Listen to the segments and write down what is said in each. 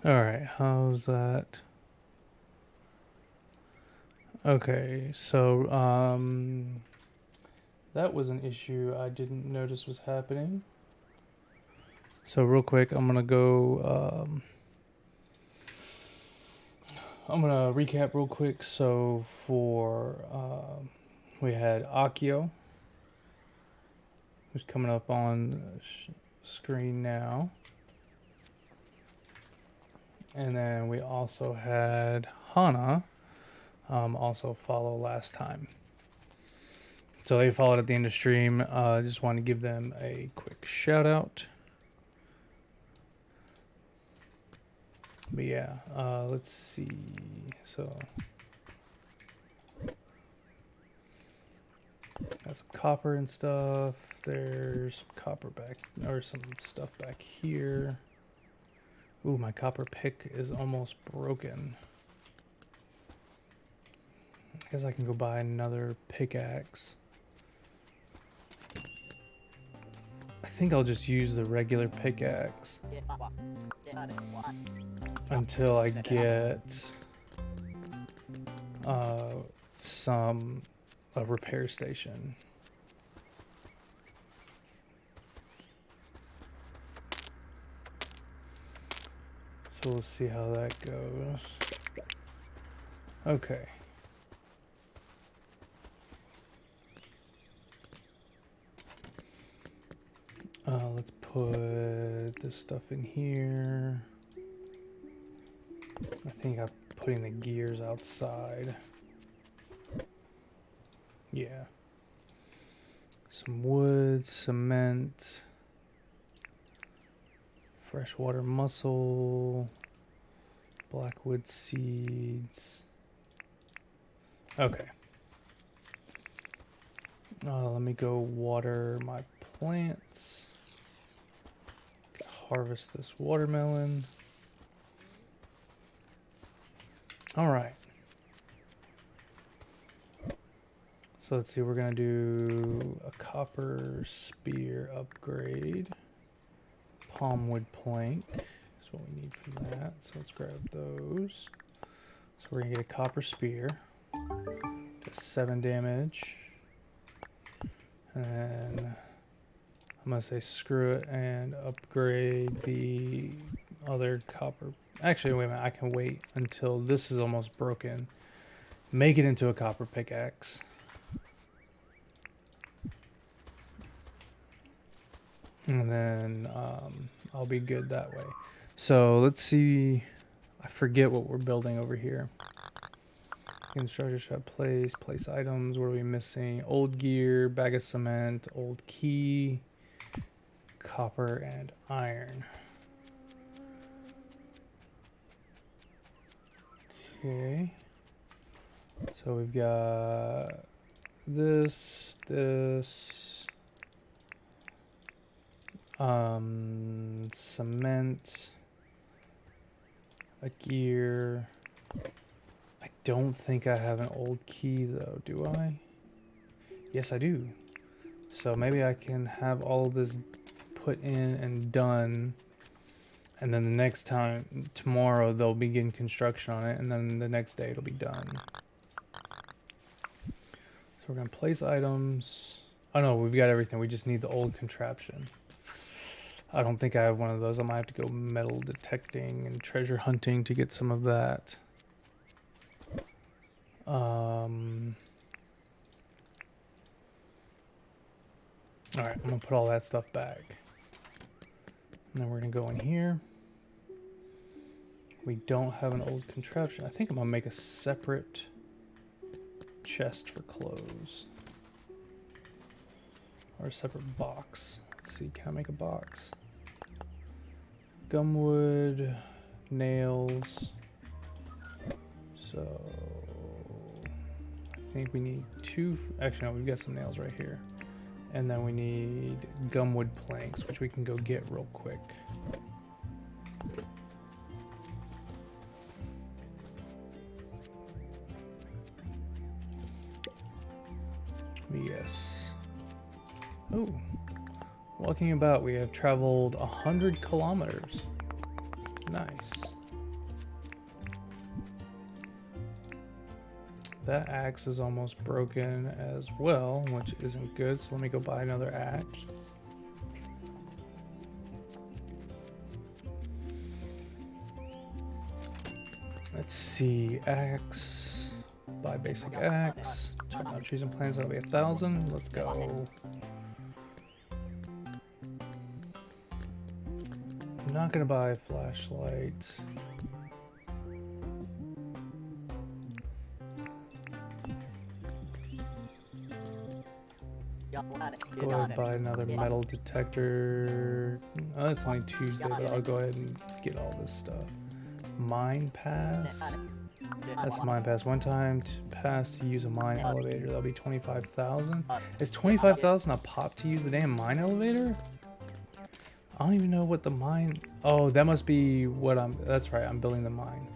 Alright, how's that? Okay, so, that was an issue I didn't notice was happening. So real quick, I'm gonna recap real quick. So we had Akio, who's coming up on screen now. And then we also had Hana, also follow last time. So they followed at the end of stream. Just want to give them a quick shout out. But yeah, let's see. So got some copper and stuff. There's some copper back, or some stuff back here. Ooh, my copper pick is almost broken. I guess I can go buy another pickaxe. I think I'll just use the regular pickaxe until I get a repair station. So we'll see how that goes. Okay. Let's put this stuff in here. I think I'm putting the gears outside. Yeah. Some wood, cement, freshwater mussel, blackwood seeds. Okay. Let me go water my plants. Harvest this watermelon. All right. So let's see, we're gonna do a copper spear upgrade. Palm wood plank is what we need from that. So let's grab those. So we're gonna get a copper spear. Does 7 damage. And then I'm gonna say screw it and upgrade the other copper. Actually, wait a minute, I can wait until this is almost broken. Make it into a copper pickaxe. And then I'll be good that way. So let's see. I forget what we're building over here. Construction shop, place items. What are we missing? Old gear, bag of cement, old key, copper, and iron. Okay. So we've got this, cement, a gear. I don't think I have an old key though, do I? Yes, I do. So maybe I can have all of this put in and done, and then the next time, tomorrow, they'll begin construction on it, and then the next day it'll be done. So we're gonna place items. Oh no, we've got everything. We just need the old contraption. I don't think I have one of those. I might have to go metal detecting and treasure hunting to get some of that. Alright, I'm gonna put all that stuff back. And then we're gonna go in here. We don't have an old contraption. I think I'm gonna make a separate chest for clothes. Or a separate box. Let's see, can I make a box? Gumwood, nails. So I think we need two. Actually, no, we've got some nails right here. And then we need gumwood planks, which we can go get real quick. Yes. Oh. Walking about, we have traveled 100 kilometers. Nice. That axe is almost broken as well, which isn't good. So let me go buy another axe. Let's see, axe, buy basic axe, chop down trees and plants, that'll be 1,000. Let's go. I'm not gonna buy a flashlight. Go ahead and buy another metal detector. Oh, it's only Tuesday, but I'll go ahead and get all this stuff. Mine pass. That's a mine pass. One time to pass to use a mine elevator. That'll be 25,000. Is 25,000 a pop to use the damn mine elevator? I don't even know what the mine. Oh, that must be what I'm. That's right. I'm building the mine.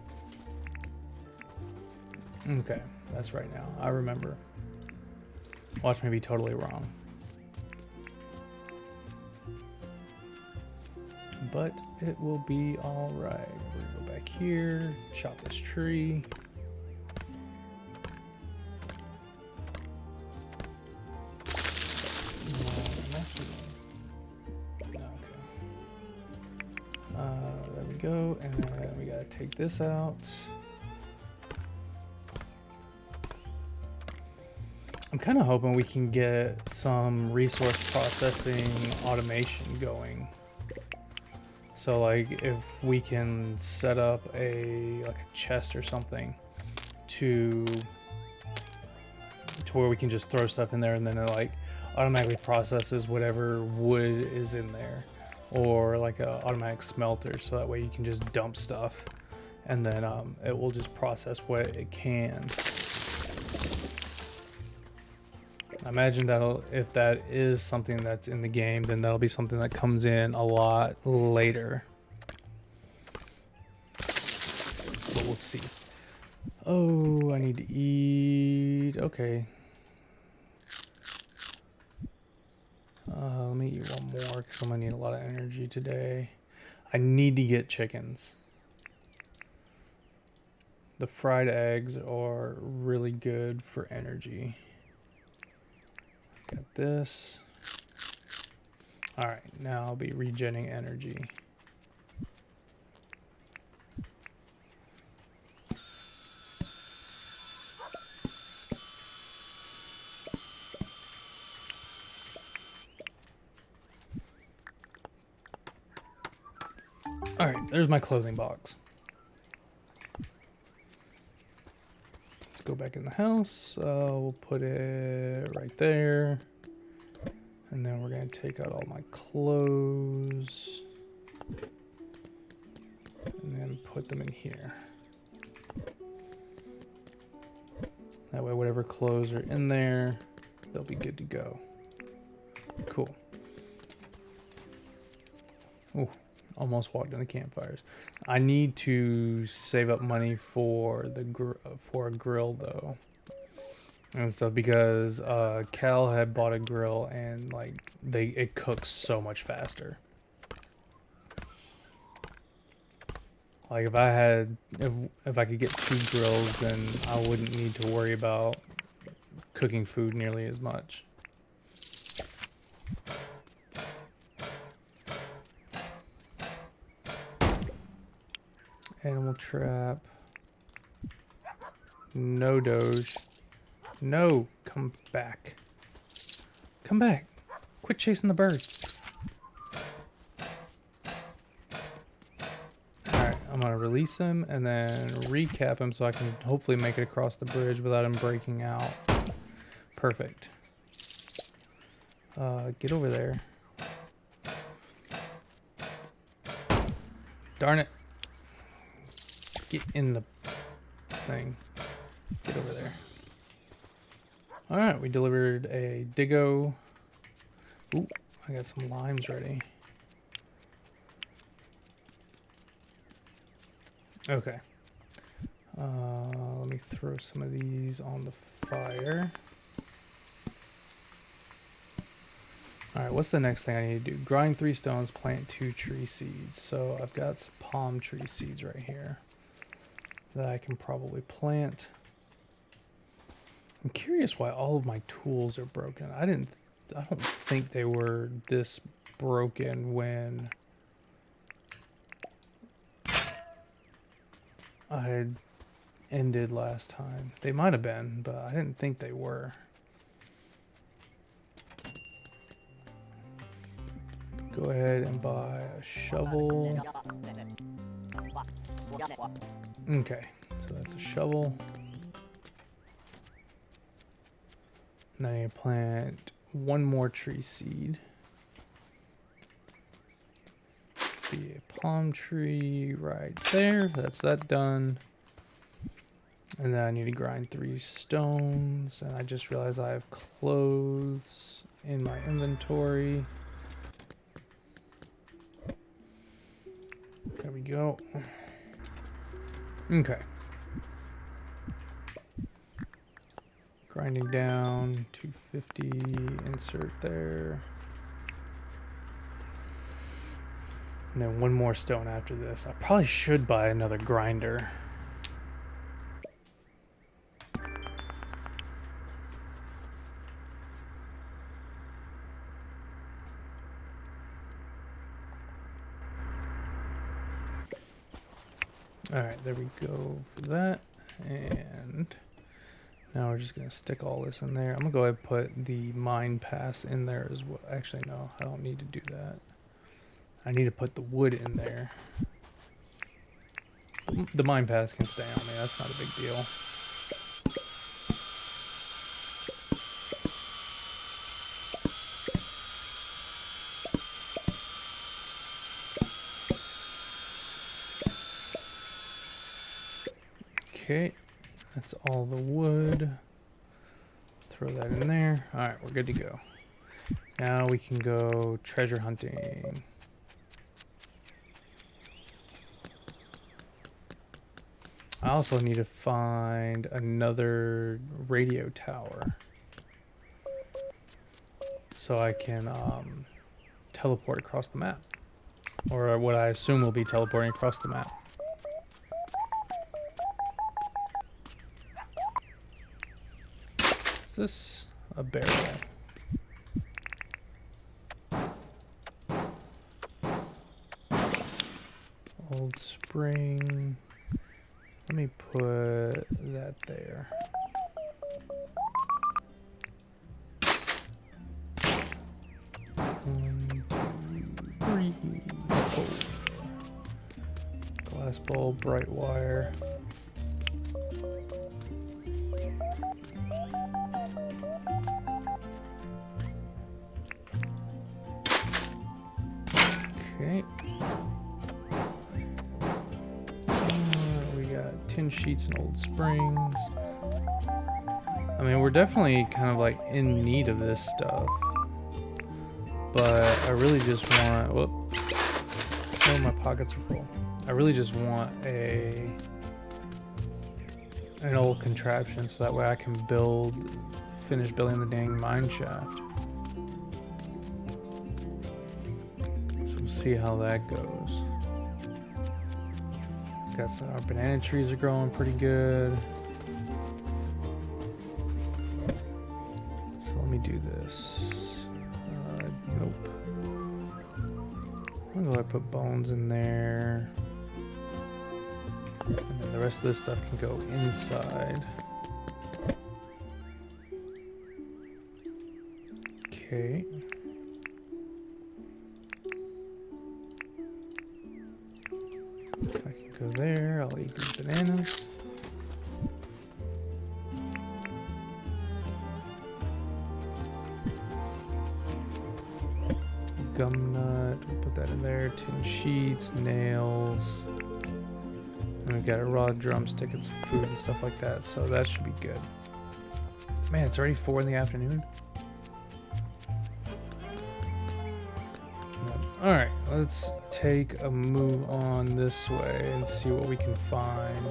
Okay, that's right now. I remember. Watch me be totally wrong. But it will be all right. We're gonna go back here, chop this tree. There we go, and then we gotta take this out. I'm kind of hoping we can get some resource processing automation going. So like if we can set up a chest or something to where we can just throw stuff in there and then it like automatically processes whatever wood is in there, or like a automatic smelter, so that way you can just dump stuff and then it will just process what it can. I imagine that'll, if that is something that's in the game, then that'll be something that comes in a lot later. But we'll see. Oh, I need to eat. Okay. Let me eat one more because I'm gonna need a lot of energy today. I need to get chickens. The fried eggs are really good for energy. Got this. Alright, now I'll be regenning energy. Alright, there's my clothing box. Let's go back in the house. We'll put it right there. And then we're going to take out all my clothes. And then put them in here. That way whatever clothes are in there, they'll be good to go. Cool. Oh, almost walked in the campfires. I need to save up money for the for a grill though. And stuff, because Cal had bought a grill and like it cooks so much faster. Like if I could get 2 grills, then I wouldn't need to worry about cooking food nearly as much. Animal trap. No Doge. No, come back. Come back. Quit chasing the birds. Alright, I'm gonna release him and then recap him so I can hopefully make it across the bridge without him breaking out. Perfect. Get over there. Darn it. Get in the thing. Get over there. Alright, we delivered a Diggo. Ooh, I got some limes ready. Okay. Let me throw some of these on the fire. Alright, what's the next thing I need to do? Grind 3 stones, plant 2 tree seeds. So I've got some palm tree seeds right here that I can probably plant. I'm curious why all of my tools are broken. I don't think they were this broken when I had ended last time. They might have been, but I didn't think they were. Go ahead and buy a shovel. Okay, so that's a shovel. Now I need to plant one more tree seed. Be a palm tree right there. That's that done. And then I need to grind 3 stones. And I just realized I have clothes in my inventory. There we go. Okay. Grinding down, 250, insert there. And then 1 more stone after this. I probably should buy another grinder. Alright, there we go for that. And now we're just going to stick all this in there. I'm going to go ahead and put the mine pass in there as well. Actually, no, I don't need to do that. I need to put the wood in there. The mine pass can stay on me. That's not a big deal. Okay, that's all the wood. Throw that in there. All right, we're good to go. Now we can go treasure hunting. I also need to find another radio tower so I can teleport across the map, or what I assume will be teleporting across the map. Is this a barrel? Old spring. Let me put that there. One, two, three, four. Glass bowl, bright wire. Okay. We got tin sheets and old springs. I mean, we're definitely kind of like in need of this stuff. But I really just want, whoop, oh, my pockets are full. I really just want an old contraption so that way I can finish building the dang mine shaft. So we'll see how that goes. Got some, our banana trees are growing pretty good. So let me do this. Nope. I'm gonna put bones in there. And then the rest of this stuff can go inside. Okay. If I can go there, I'll eat these bananas. Gum nut, we'll put that in there. Tin sheets, nails. And we've got a raw drumstick and some food and stuff like that, so that should be good. Man, it's already 4 in the afternoon. Alright, let's take a move on this way and see what we can find.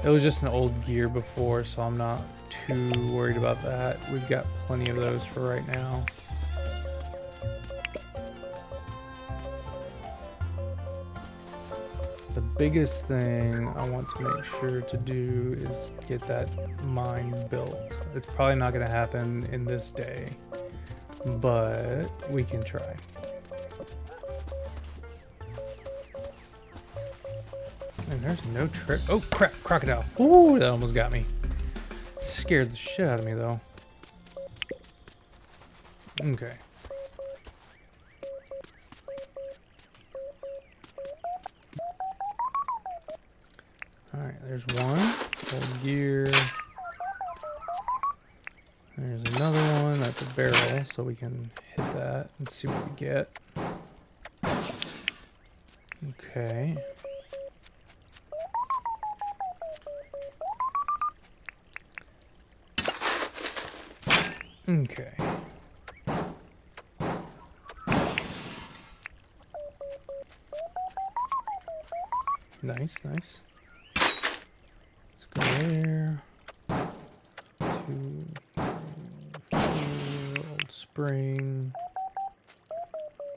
It was just an old gear before, so I'm not too worried about that. We've got plenty of those for right now. The biggest thing I want to make sure to do is get that mine built. It's probably not going to happen in this day, but we can try. And there's no trick. Oh crap, crocodile. Ooh, that almost got me. Scared the shit out of me though. Okay. Alright, there's one. Old gear. There's another one. That's a barrel, so we can hit that and see what we get. Okay. Okay. Nice, nice. Let's go there. 2, 3, 4, old spring.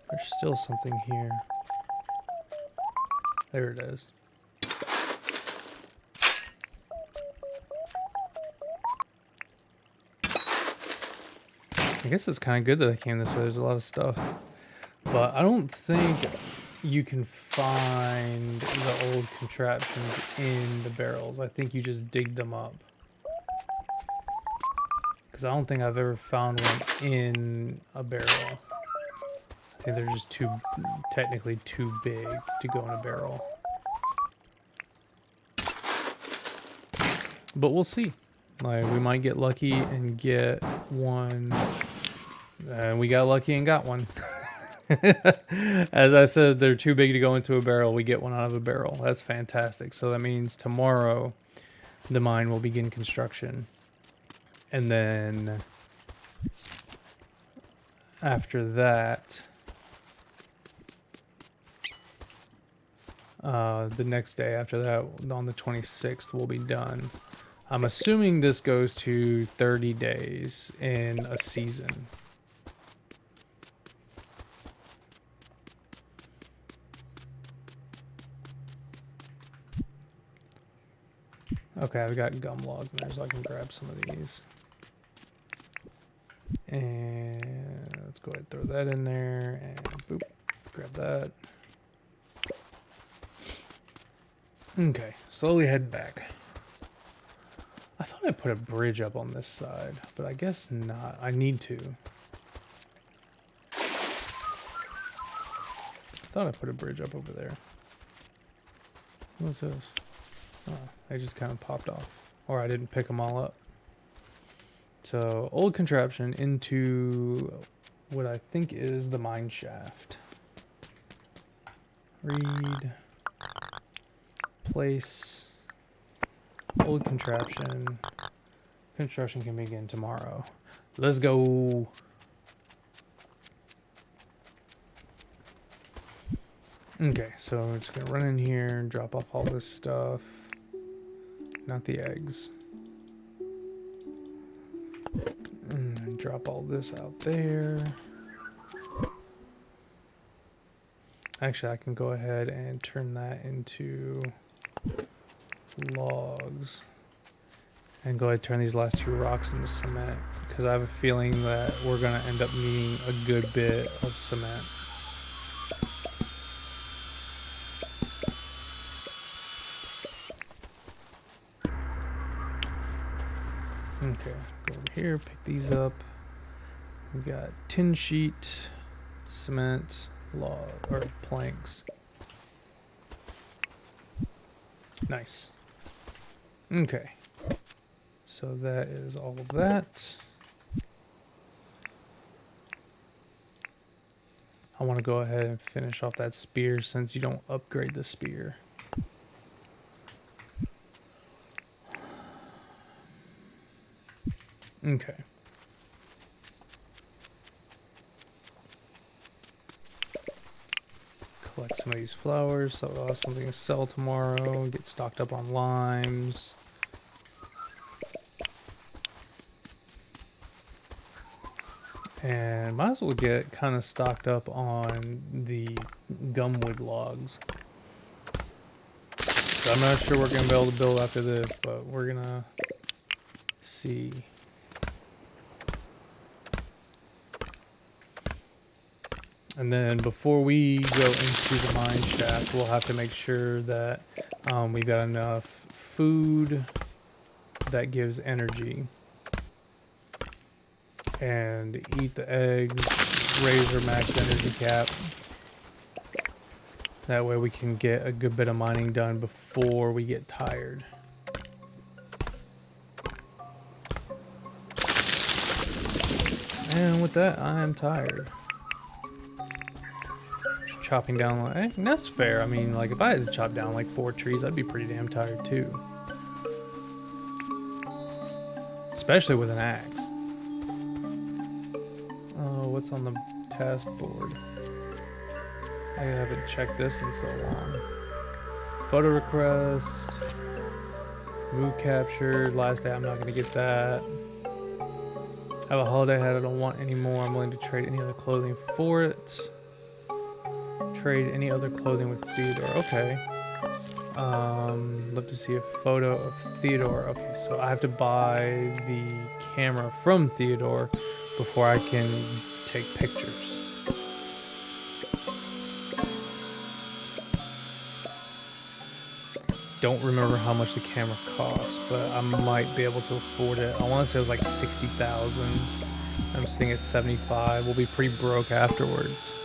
There's still something here. There it is. I guess it's kind of good that I came this way. There's a lot of stuff. But I don't think you can find the old contraptions in the barrels. I think you just dig them up. Because I don't think I've ever found one in a barrel. I think they're just technically too big to go in a barrel. But we'll see. Like, we might get lucky and get one. And we got lucky and got one. As I said, they're too big to go into a barrel. We get one out of a barrel. That's fantastic. So that means tomorrow the mine will begin construction. And then after that, the next day after that, on the 26th, we'll be done. I'm assuming this goes to 30 days in a season. Okay, I've got gum logs in there, so I can grab some of these. And let's go ahead and throw that in there, and boop, grab that. Okay, slowly head back. I thought I put a bridge up on this side, but I guess not. I need to. I thought I put a bridge up over there. What's this? Oh, they just kind of popped off. Or I didn't pick them all up. So, old contraption into what I think is the mine shaft. Read. Place. Old contraption. Construction can begin tomorrow. Let's go. Okay, so we're just gonna run in here and drop off all this stuff. Not the eggs. And drop all this out there. Actually, I can go ahead and turn that into logs. And go ahead and turn these last 2 rocks into cement. Because I have a feeling that we're going to end up needing a good bit of cement. Okay, go over here, pick these up. We got tin sheet, cement, log, or planks. Nice. Okay. So that is all of that. I want to go ahead and finish off that spear since you don't upgrade the spear. Okay. Collect some of these flowers so I'll have something to sell tomorrow. Get stocked up on limes. And might as well get kind of stocked up on the gumwood logs. So I'm not sure we're gonna be able to build after this, but we're gonna see. And then before we go into the mine shaft, we'll have to make sure that we've got enough food that gives energy. And eat the eggs, raise our max energy cap. That way we can get a good bit of mining done before we get tired. And with that, I am tired. Just chopping down like, that's fair. I mean, like if I had to chop down like 4 trees, I'd be pretty damn tired too. Especially with an axe. Oh, what's on the task board? I haven't checked this in so long. Photo request, mood captured, last day I'm not gonna get that. I have a holiday hat I don't want anymore. I'm willing to trade any other clothing for it. Trade any other clothing with Theodore. Okay. Love to see a photo of Theodore. Okay, so I have to buy the camera from Theodore before I can take pictures. Don't remember how much the camera costs, but I might be able to afford it. I want to say it was like 60,000. I'm sitting at 75. We'll be pretty broke afterwards.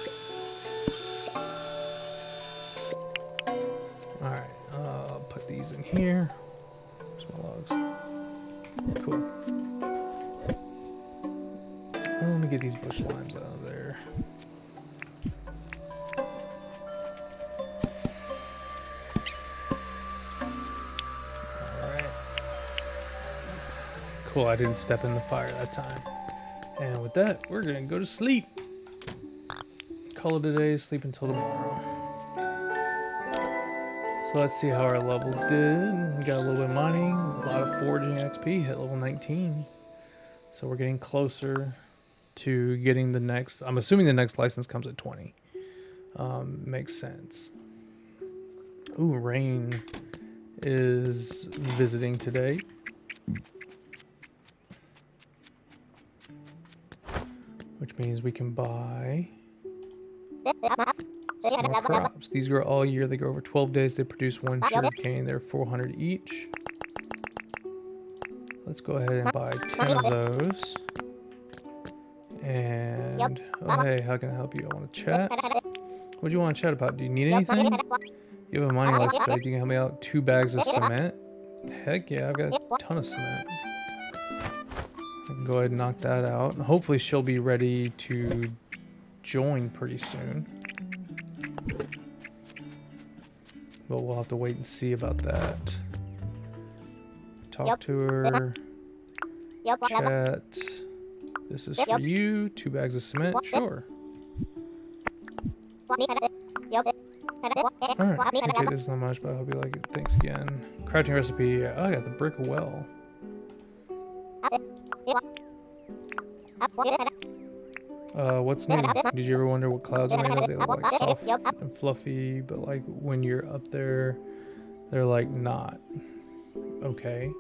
All right, I'll put these in here. Where's my logs? Cool. Let me get these bush limes out of there. Cool, I didn't step in the fire that time. And with that, we're gonna go to sleep. Call it a day, sleep until tomorrow. So let's see how our levels did. We got a little bit of mining, a lot of foraging XP, hit level 19. So we're getting closer to getting the next, I'm assuming the next license comes at 20. Makes sense. Ooh, Rain is visiting today. Which means we can buy some more crops. These grow all year. They grow over 12 days. They produce 1 sugar cane. They're 400 each. Let's go ahead and buy 10 of those. And, oh hey, how can I help you? I want to chat. What do you want to chat about? Do you need anything? You have a mining license, so you can help me out. 2 bags of cement. Heck yeah, I've got a ton of cement. I can go ahead and knock that out. And hopefully she'll be ready to join pretty soon. But we'll have to wait and see about that. Talk to her. Chat. This is for you. 2 bags of cement. Sure. Alright, can't take this that much, but I hope you like it. Thanks again. Crafting recipe. Oh, I got the brick well. What's new? Did you ever wonder what clouds are made of? They look like soft and fluffy, but like when you're up there, they're like not. Okay.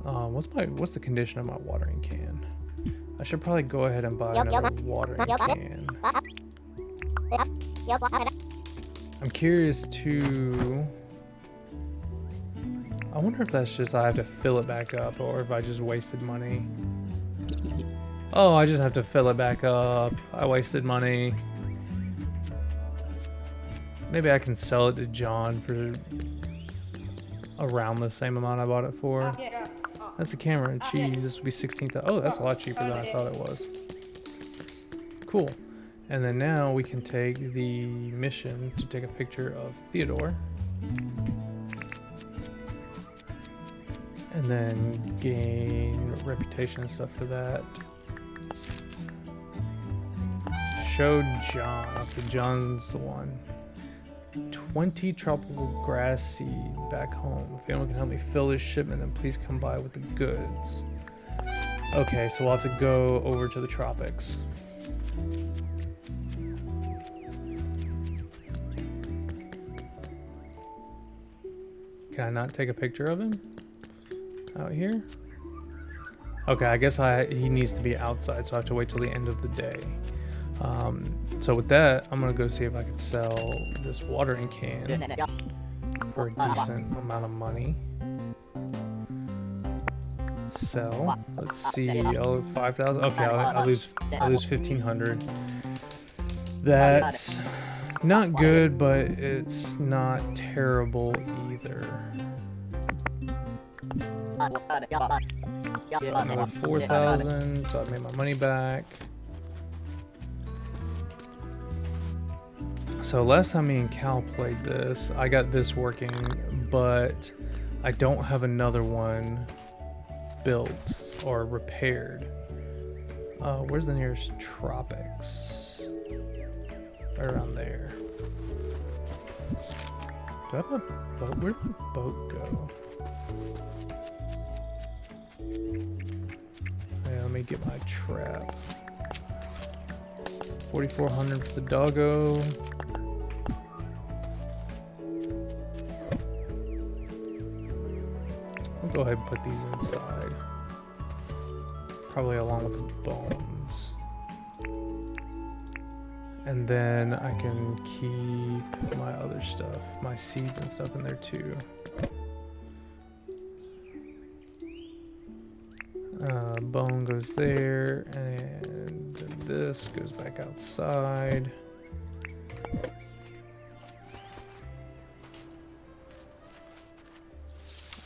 What's the condition of my watering can? I should probably go ahead and buy another watering can. I'm curious to. I wonder if that's just I have to fill it back up, or if I just wasted money. Oh, I just have to fill it back up. I wasted money. Maybe I can sell it to John for around the same amount I bought it for. That's a camera and cheese. This would be 16,000. Oh, that's a lot cheaper than I thought it was. Cool. And then now we can take the mission to take a picture of Theodore. And then gain reputation and stuff for that. Show John. Okay, John's the one. 20 tropical grass seed back home. If anyone can help me fill this shipment, then please come by with the goods. Okay, so we'll have to go over to the tropics. Can I not take a picture of him out here? Okay, I guess he needs to be outside, so I have to wait till the end of the day. So with that, I'm gonna go see if I can sell this watering can for a decent amount of money. Sell. Let's see. Oh, 5,000. Okay, I'll lose 1,500. That's not good, but it's not terrible either. Another 4,000, so I made my money back. So last time me and Cal played this, I got this working, but I don't have another one built or repaired. Where's the nearest tropics? Right around there. Do I have a boat? Where did my boat go? Yeah, let me get my trap. 4,400 for the doggo. I'll go ahead and put these inside. Probably along with the bones. And then I can keep my other stuff, my seeds and stuff in there too. Bone goes there, and then this goes back outside.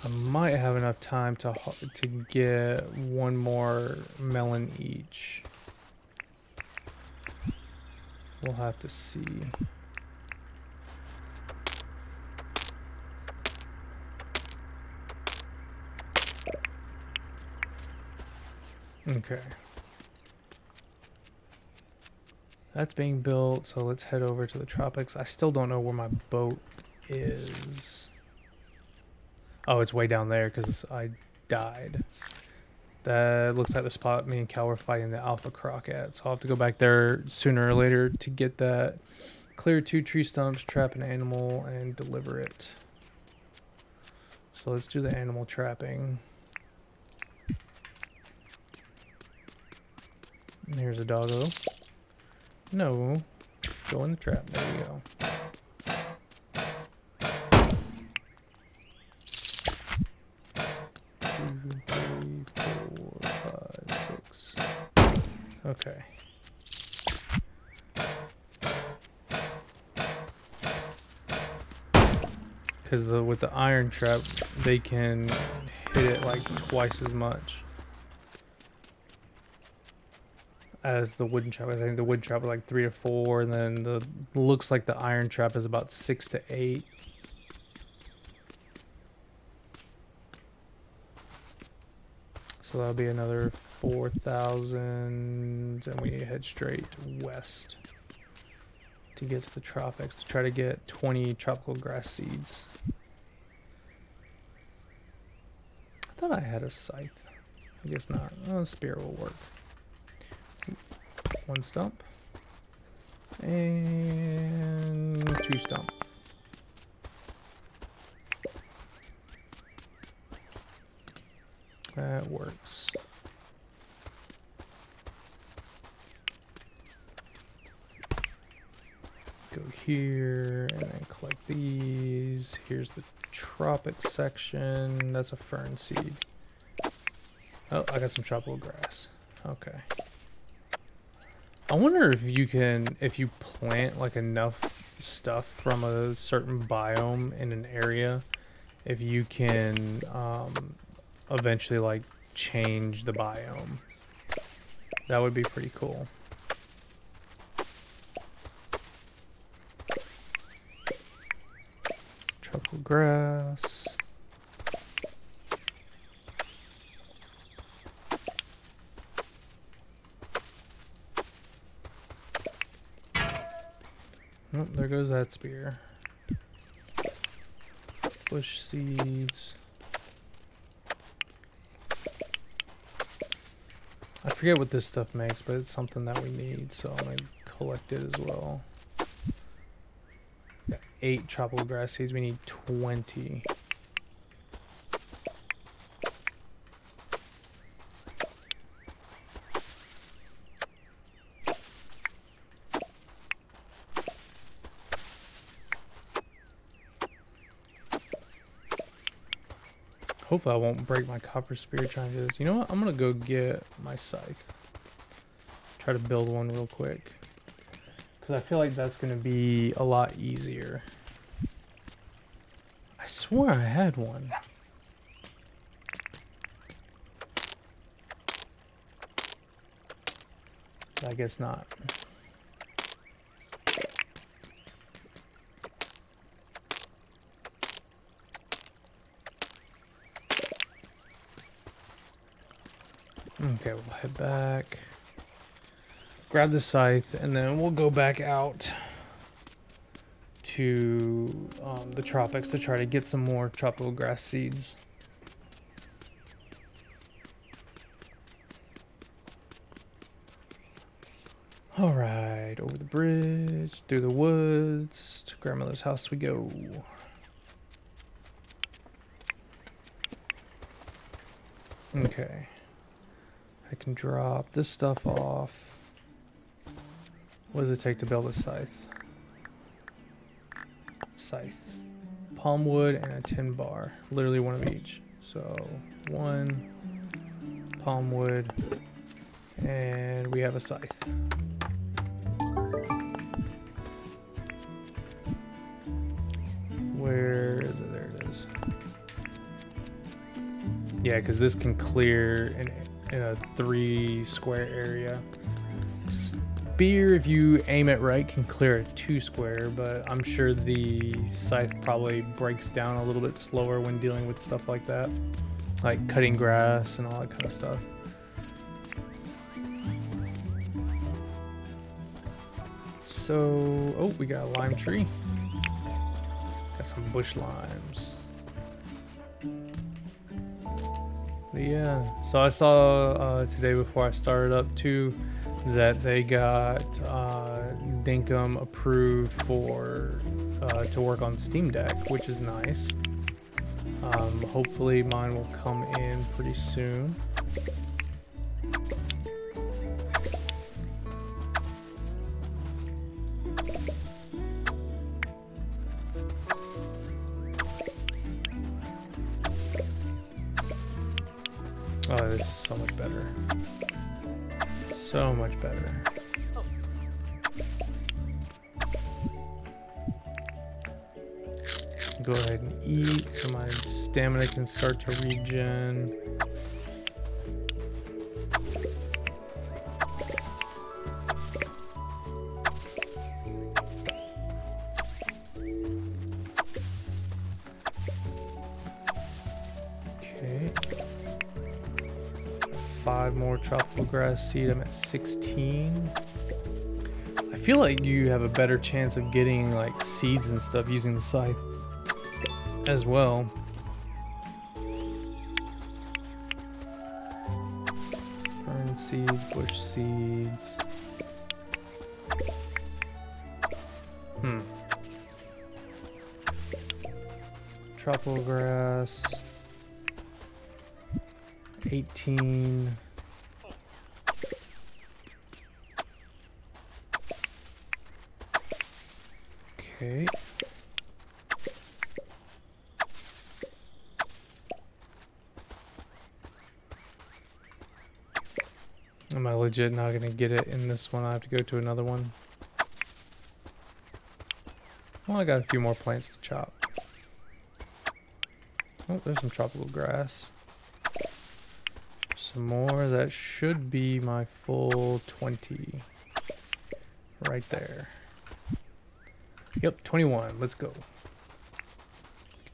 I might have enough time to get one more melon each. We'll have to see. Okay. That's being built, so let's head over to the tropics. I still don't know where my boat is. Oh, it's way down there because I died. That looks like the spot me and Cal were fighting the alpha croc at. So I'll have to go back there sooner or later to get that. Clear 2 tree stumps, trap an animal, and deliver it. So let's do the animal trapping. And here's a doggo. No, go in the trap. There you go. Okay. Because with the iron trap, they can hit it like twice as much as the wooden trap. I think the wooden trap is like 3 to 4, and then the looks like the iron trap is about 6 to 8. So that'll be another 4,000, and we head straight west to get to the tropics to try to get 20 tropical grass seeds. I thought I had a scythe. I guess not. Oh, a spear will work. 1 stump and 2 stump. That works. Go here and then collect these. Here's the tropic section. That's a fern seed. Oh, I got some tropical grass. Okay. I wonder if you can, if you plant like enough stuff from a certain biome in an area, if you can eventually like change the biome. That would be pretty cool. Tropical grass. Oh, there goes that spear. Bush seeds. I forget what this stuff makes, but it's something that we need, so I'm going to collect it as well. Got 8 tropical grass seeds. We need 20. Hopefully I won't break my copper spear trying to do this. You know what? I'm gonna go get my scythe. Try to build one real quick. Because I feel like that's gonna be a lot easier. I swore I had one. I guess not. Okay, we'll head back, grab the scythe, and then we'll go back out to the tropics to try to get some more tropical grass seeds. Alright, over the bridge, through the woods, to grandmother's house we go. Okay. I can drop this stuff off. What does it take to build a scythe? Scythe. Palm wood and a tin bar. Literally one of each. So, one palm wood, and we have a scythe. Where is it? There it is. Yeah, because this can clear in a 3 square area. Spear, if you aim it right, can clear a 2 square, but I'm sure the scythe probably breaks down a little bit slower when dealing with stuff like that, like cutting grass and all that kind of stuff. So, oh, we got a lime tree. Got some bush limes. But yeah, so I saw today before I started up too that they got Dinkum approved for to work on Steam Deck, which is nice. Hopefully mine will come in pretty soon. Oh, this is so much better. So much better. Go ahead and eat so my stamina can start to regen. Okay. 5 more tropical grass seed. I'm at 16. I feel like you have a better chance of getting like seeds and stuff using the scythe as well. Fern seeds, bush seeds. Tropical grass. 18. Okay. Am I legit not gonna get it in this one? I have to go to another one. Well, I got a few more plants to chop. Oh, there's some tropical grass. Some more. That should be my full 20. Right there. Yep, 21. Let's go.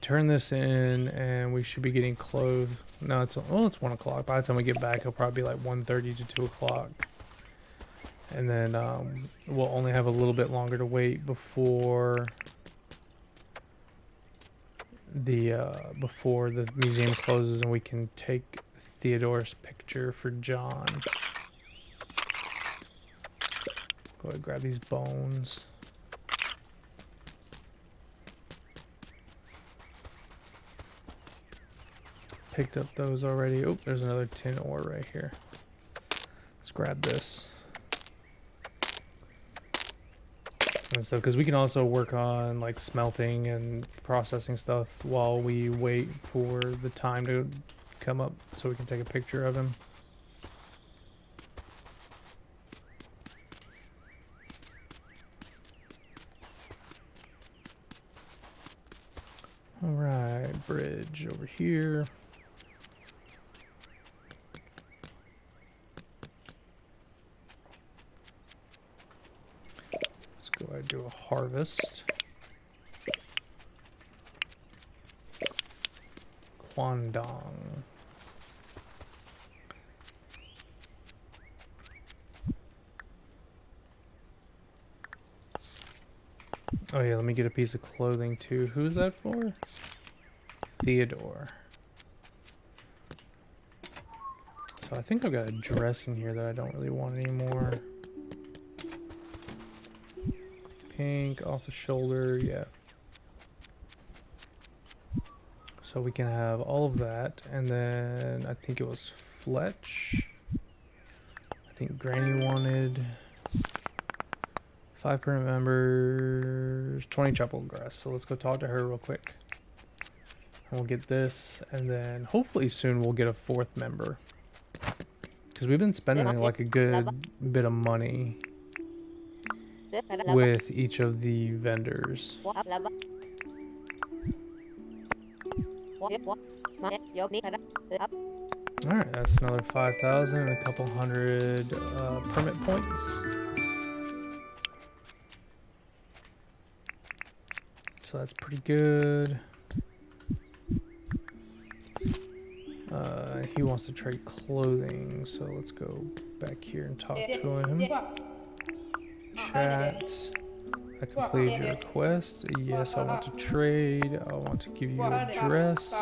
Turn this in and we should be getting close. No, it's 1 o'clock. By the time we get back, it'll probably be like 1:30 to 2 o'clock. And then we'll only have a little bit longer to wait before the museum closes and we can take Theodore's picture for John. Go ahead and grab these bones. Picked up those already. Oh, there's another tin ore right here. Let's grab this. and stuff, because we can also work on like smelting and processing stuff while we wait for the time to come up so we can take a picture of him. All right, bridge over here. Let's go ahead and do a harvest. Kwandong. Oh yeah, let me get a piece of clothing too. Who's that for? Theodore. So I think I've got a dress in here that I don't really want anymore. Pink, off the shoulder, yeah. So we can have all of that, and then I think it was Fletch. I think Granny wanted 5 permanent members, 20 chapel grass. So let's go talk to her real quick. And we'll get this, and then hopefully soon we'll get a 4th member. Because we've been spending like a good bit of money with each of the vendors. Alright, that's another 5,000 and a couple hundred permit points. So that's pretty good. He wants to trade clothing, so let's go back here and talk to him. Chat. I completed your request. Yes, I want to trade. I want to give you a dress.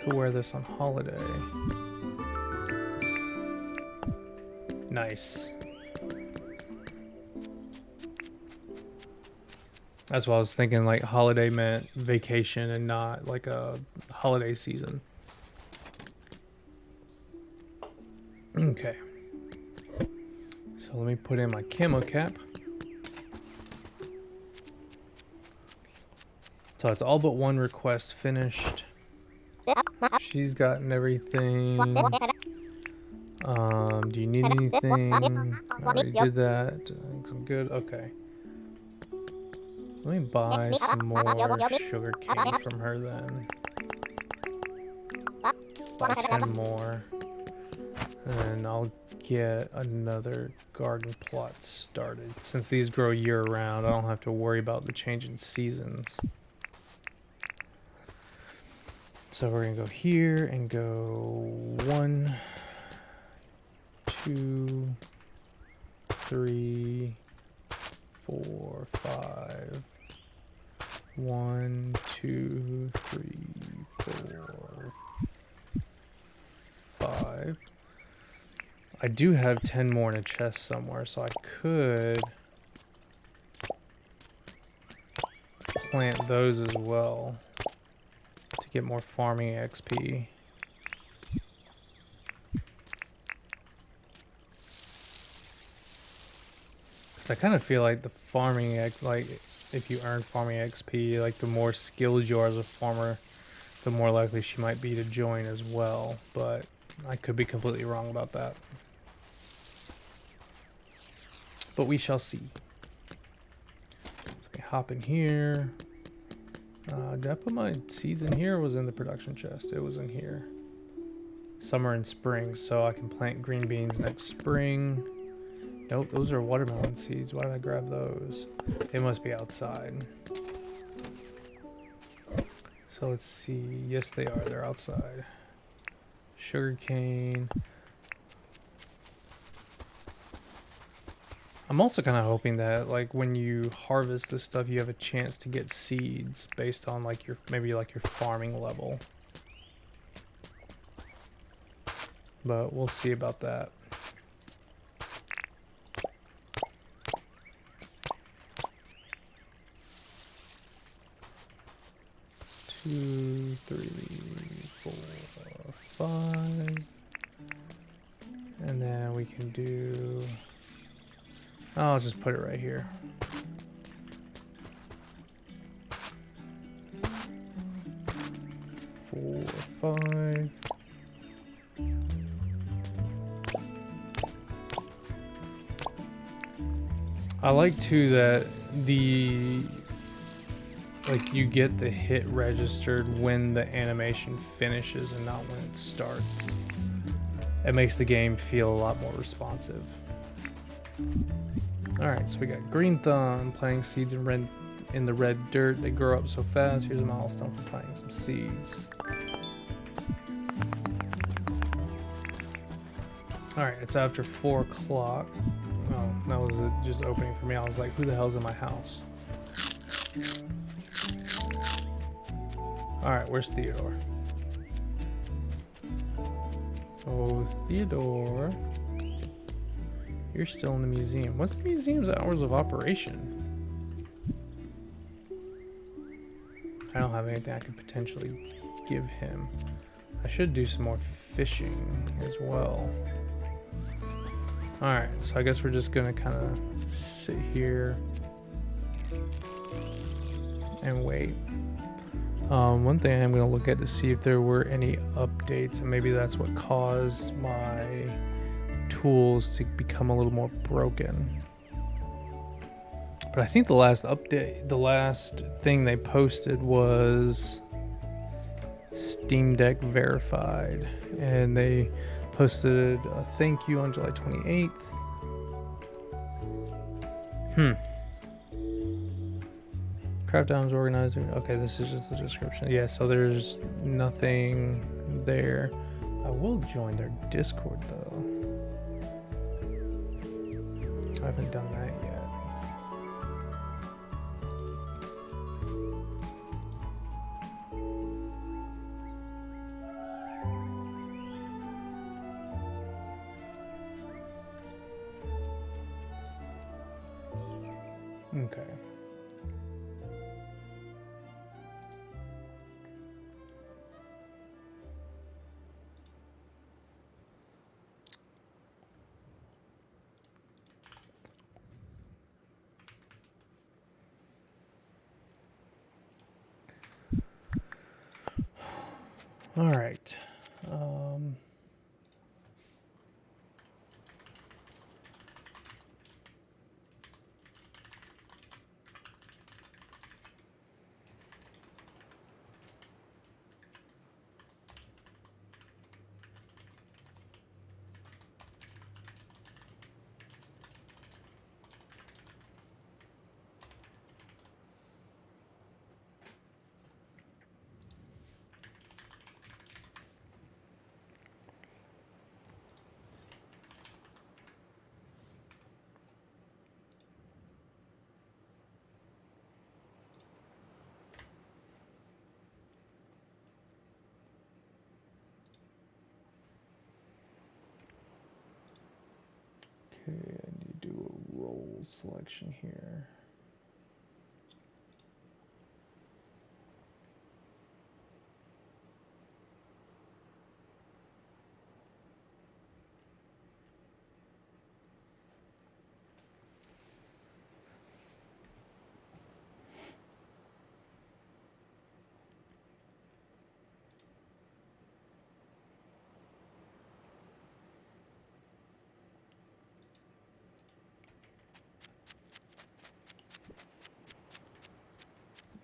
Could wear this on holiday. Nice. That's what I was thinking, like holiday meant vacation and not like a holiday season. Okay. So let me put in my camo cap. So it's all but one request finished. She's gotten everything. Do you need anything? I already did that. I think I'm good. Okay. Let me buy some more sugar cane from her then. Buy 10 more. And then I'll get another garden plot started. Since these grow year round, I don't have to worry about the change in seasons. So we're gonna go here and go 1, 2, 3, 4, 5. 1, 2, 3, 4, 5. I do have 10 more in a chest somewhere, so I could plant those as well to get more farming XP. I kind of feel like the farming, like if you earn farming XP, like the more skilled you are as a farmer, the more likely she might be to join as well. But I could be completely wrong about that. But we shall see. So we hop in here. Did I put my seeds in here or was it in the production chest? It was in here. Summer and spring, so I can plant green beans next spring. Nope, those are watermelon seeds. Why did I grab those? They must be outside. So let's see. Yes, they are. They're outside. Sugar cane. I'm also kind of hoping that, like, when you harvest this stuff, you have a chance to get seeds based on, like, your maybe like your farming level. But we'll see about that. 2, 3, 4, 5. And then we can do I'll just put it right here. Four, five. I like too that you get the hit registered when the animation finishes and not when it starts. It makes the game feel a lot more responsive. Alright, so we got green thumb, planting seeds in the red dirt. They grow up so fast. Here's a milestone for planting some seeds. Alright, it's after 4 o'clock. Oh, that was just opening for me. I was like, who the hell's in my house? Alright, where's Theodore? Oh, Theodore. You're still in the museum. What's the museum's hours of operation? I don't have anything I could potentially give him. I should do some more fishing as well. Alright, so I guess we're just gonna kind of sit here and wait. One thing I'm gonna look at to see if there were any updates, and maybe that's what caused my tools to become a little more broken. But I think the last update, the last thing they posted was Steam Deck verified, and they posted a thank you on July 28th. Craft items organizer. Okay, this is just the description. Yeah, so there's nothing there. I will join their Discord though. I haven't done that yet. Okay. All right. Okay, I need to do a role selection here.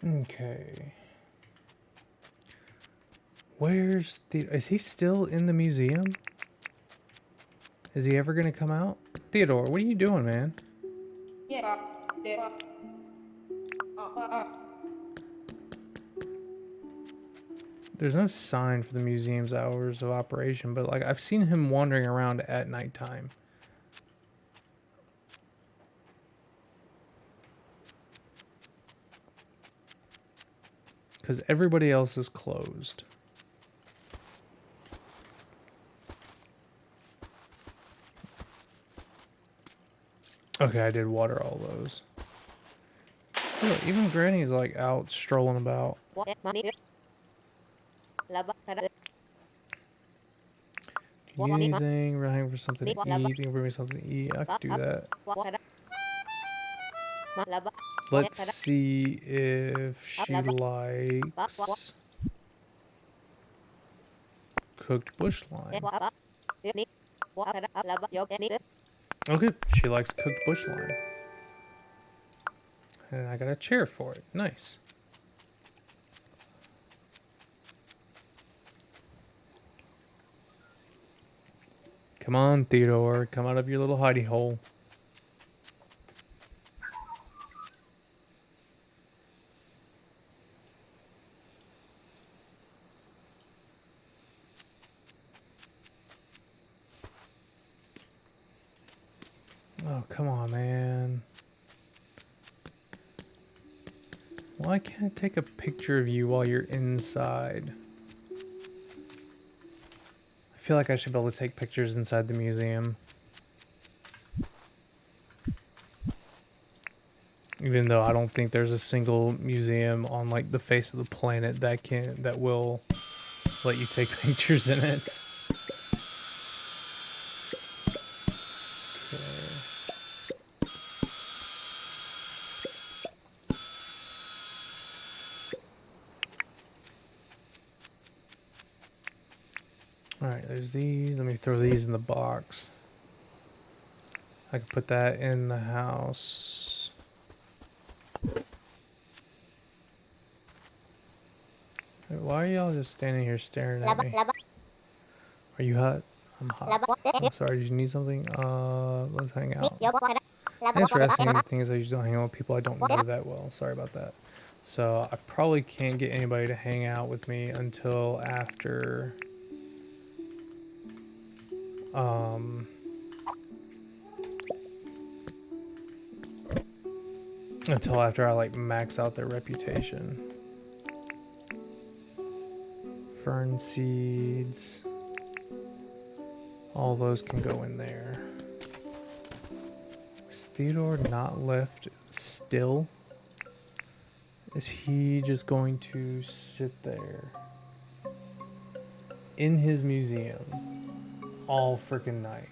Okay. Where's is he still in the museum? Is he ever gonna come out? Theodore, what are you doing, man? Yeah. There's no sign for the museum's hours of operation, but like I've seen him wandering around at nighttime. Because everybody else is closed. Okay, I did water all those. Oh, even Granny's like out strolling about. Do you need anything? We're hanging for something to eat. You can bring me something to eat. I could do that. Let's see if she likes cooked bush lime. Okay, she likes cooked bush lime. And I got a chair for it. Nice. Come on, Theodore. Come out of your little hidey hole. Oh, come on, man. Why can't I take a picture of you while you're inside? I feel like I should be able to take pictures inside the museum. Even though I don't think there's a single museum on like the face of the planet that will let you take pictures in it. Alright, there's these. Let me throw these in the box. I can put that in the house. Wait, why are y'all just standing here staring at me? Are you hot? I'm hot. I'm sorry, did you need something? Let's hang out. Thanks for asking me. The thing is, I usually don't hang out with people I don't know that well. Sorry about that. So I probably can't get anybody to hang out with me until after... until after I like max out their reputation. Fern seeds. All those can go in there. Is Theodore not left still? Is he just going to sit there in his museum all freaking night?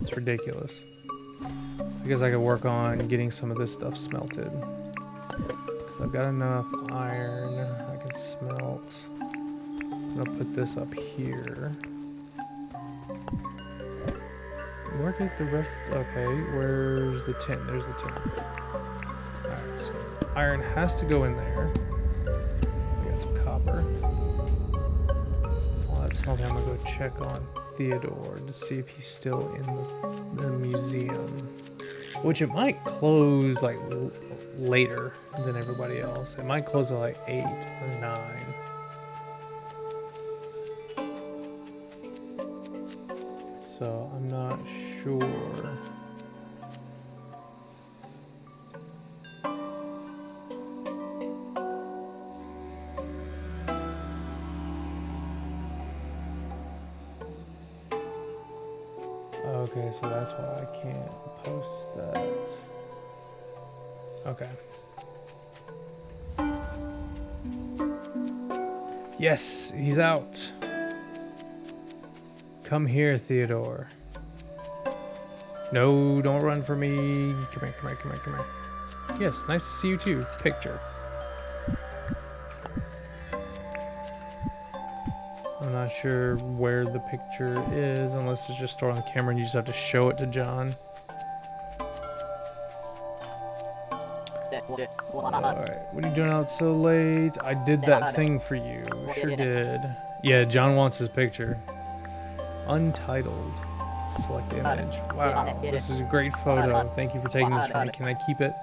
It's ridiculous. I guess I could work on getting some of this stuff smelted. I've got enough iron I can smelt. I'm gonna put this up here. Where did the rest... Okay, where's the tin? There's the tin. Alright, so iron has to go in there. We got some copper. While that's smelting, I'm gonna go check on Theodore to see if he's still in the museum. Which it might close like later than everybody else. It might close at like 8 or 9. So I'm not sure. Okay, so that's why I can't post that. Okay. Yes, he's out. Come here, Theodore. No, don't run for me. Come here, come here, come here, come here. Yes, nice to see you too. Picture. I'm not sure where the picture is, unless it's just stored on the camera and you just have to show it to John. Alright, what are you doing out so late? I did that thing for you. Sure did. Yeah, John wants his picture. Untitled. Select image. Wow, this is a great photo. Thank you for taking this for me. Can I keep it?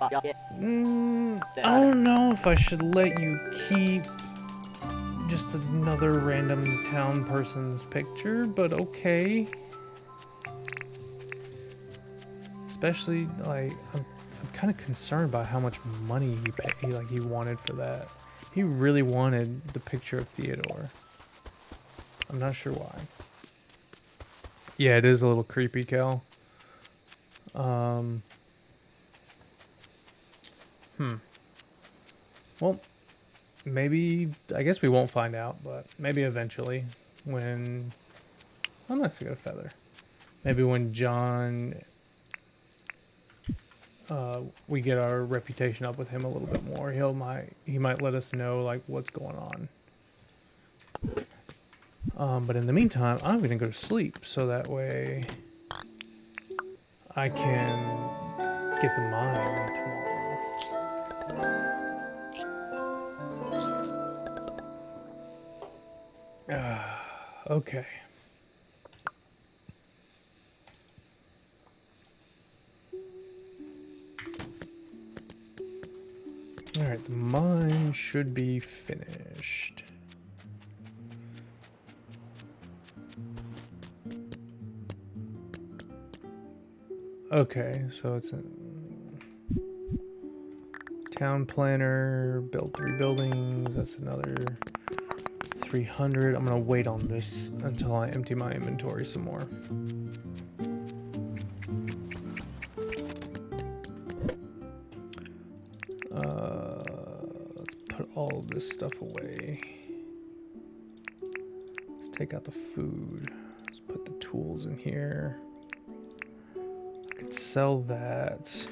I don't know if I should let you keep just another random town person's picture, but okay. Especially, like, I'm kind of concerned by how much money he wanted for that. He really wanted the picture of Theodore. I'm not sure why. Yeah, it is a little creepy, Cal. Well, maybe, I guess we won't find out, but maybe eventually when... I'm not gonna feather. Maybe when John we get our reputation up with him a little bit more. He might let us know like what's going on. But in the meantime, I'm gonna go to sleep so that way I can get the mine tomorrow. Okay. Alright, the mine should be finished. Okay, so it's a town planner, build 3 buildings, that's another 300. I'm gonna wait on this until I empty my inventory some more. Let's put all of this stuff away. Let's take out the food. Let's put the tools in here. I could sell that.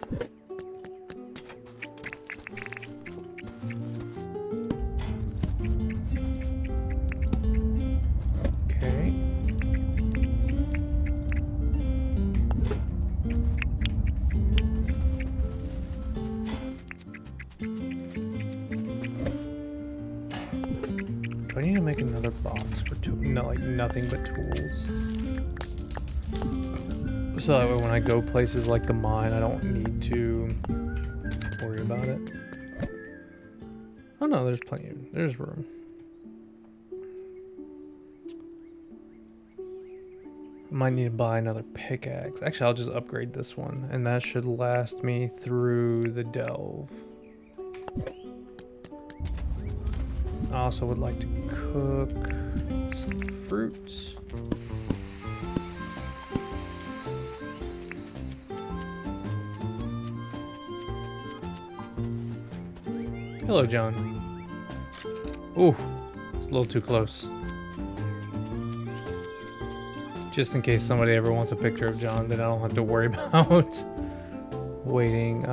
Okay. Do I need to make another box for tools? No, like nothing but tools. So that way when I go places like the mine, I don't need to worry about it. Oh no, there's there's room. I might need to buy another pickaxe. Actually, I'll just upgrade this one, and that should last me through the delve. I also would like to cook some fruits. Hello, John. Ooh, it's a little too close. Just in case somebody ever wants a picture of John, then I don't have to worry about waiting.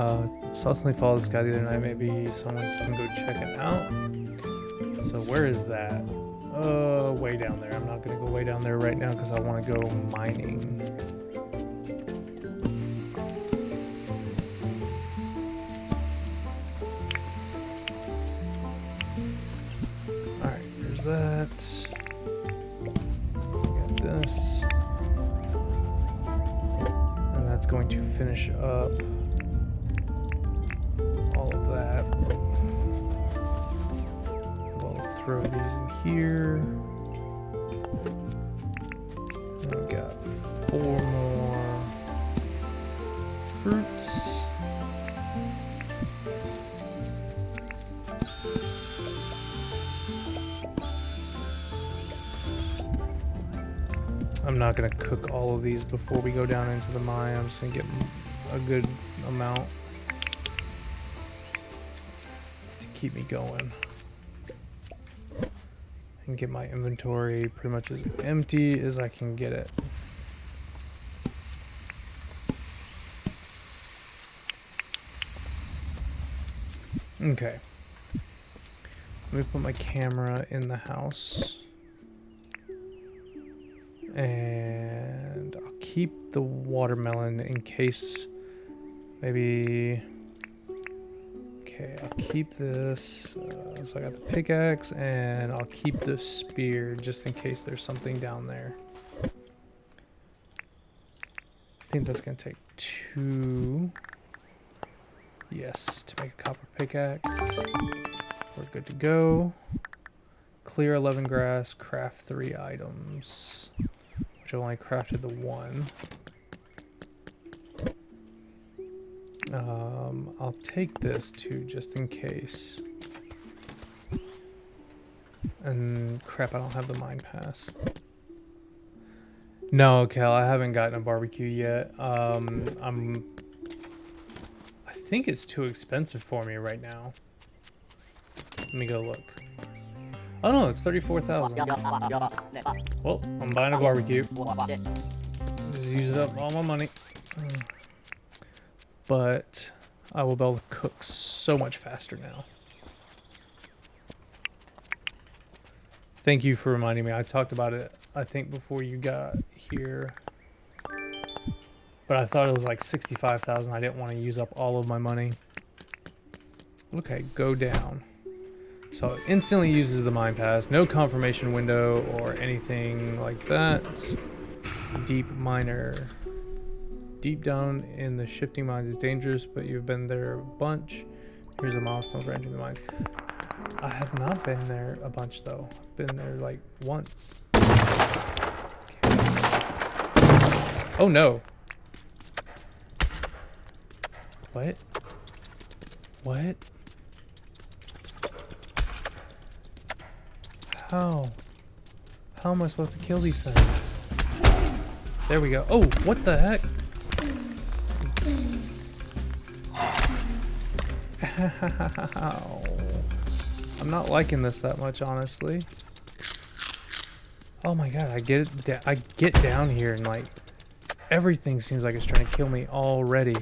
Saw something fall the sky the other night. Maybe someone can go check it out. So where is that? Way down there. I'm not gonna go way down there right now because I want to go mining. Alright, there's that. Got this. And that's going to finish up all of that. Throw these in here. And we got 4 more fruits. I'm not gonna cook all of these before we go down into the mine. I'm just gonna get a good amount to keep me going. And get my inventory pretty much as empty as I can get it. Okay. Let me put my camera in the house. And I'll keep the watermelon in case maybe... Okay, I'll keep this, so I got the pickaxe, and I'll keep the spear just in case there's something down there. I think that's going to take 2. Yes, to make a copper pickaxe. We're good to go. Clear 11 grass, craft 3 items, which I only crafted the 1. I'll take this too, just in case. And crap, I don't have the mine pass. No, Cal, I haven't gotten a barbecue yet. I think it's too expensive for me right now. Let me go look. Oh no, it's 34,000. Well, I'm buying a barbecue. Just use it up all my money. but I will be able to cook so much faster now. Thank you for reminding me. I talked about it, I think, before you got here. But I thought it was like 65,000. I didn't want to use up all of my money. Okay, go down. So it instantly uses the mine pass. No confirmation window or anything like that. Deep miner. Deep down in the shifting mines is dangerous, but you've been there a bunch. Here's a milestone for entering the mines. I have not been there a bunch though. I've been there like once. Okay. Oh no. What? What? How? How am I supposed to kill these things? There we go. Oh, what the heck? Ow. I'm not liking this that much, honestly. Oh my god, I get down here and like everything seems like it's trying to kill me already.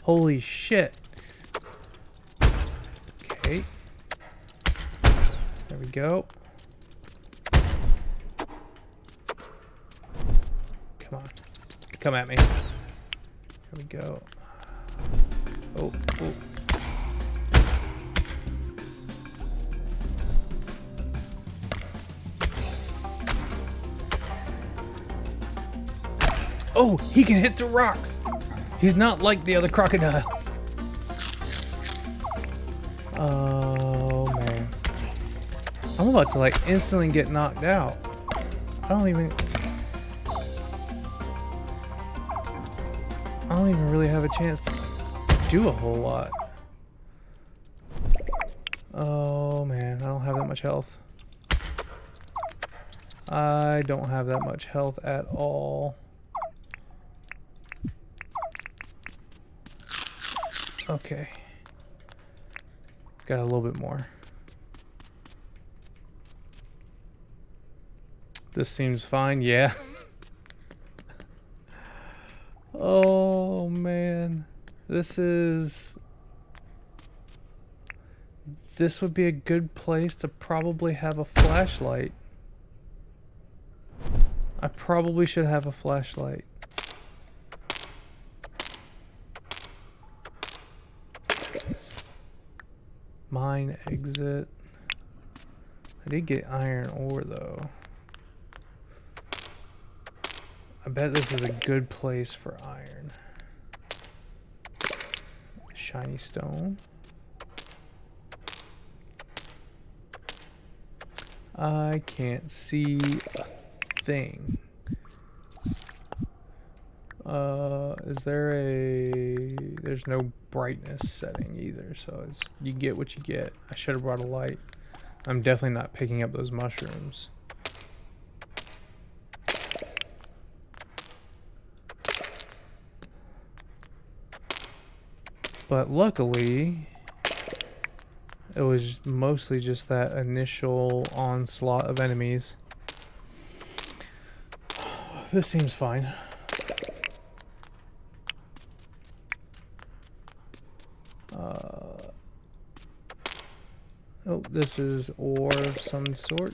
Holy shit. Okay. There we go. Come on. Come at me. There we go. Oh, oh. Oh, he can hit the rocks. He's not like the other crocodiles. Oh, man. I'm about to, like, instantly get knocked out. I don't even really have a chance to do a whole lot. Oh, man. I don't have that much health. I don't have that much health at all. Okay. Got a little bit more. This seems fine, yeah. Oh man. This would be a good place to probably have a flashlight. I probably should have a flashlight. Mine exit. I did get iron ore though. I bet this is a good place for iron. Shiny stone. I can't see a thing. Is there there's no brightness setting either, so you get what you get. I should have brought a light. I'm definitely not picking up those mushrooms. But luckily, it was mostly just that initial onslaught of enemies. This seems fine. Oh, this is ore of some sort.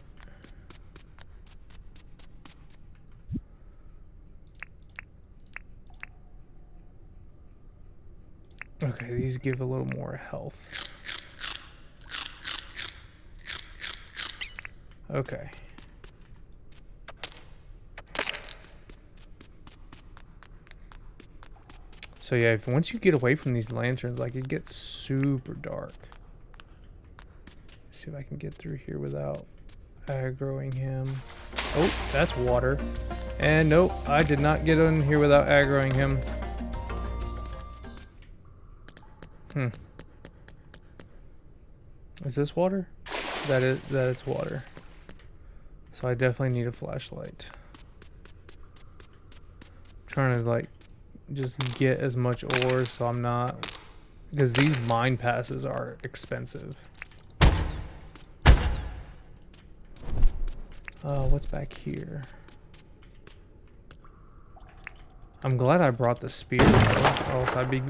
Okay, these give a little more health. Okay. So yeah, once you get away from these lanterns, like it gets super dark. Let's see if I can get through here without aggroing him. Oh, that's water. And nope, I did not get in here without aggroing him. Is this water? That is water. So I definitely need a flashlight. I'm trying to like just get as much ore so I'm not, because these mine passes are expensive. What's back here? I'm glad I brought the spear though, or else I'd be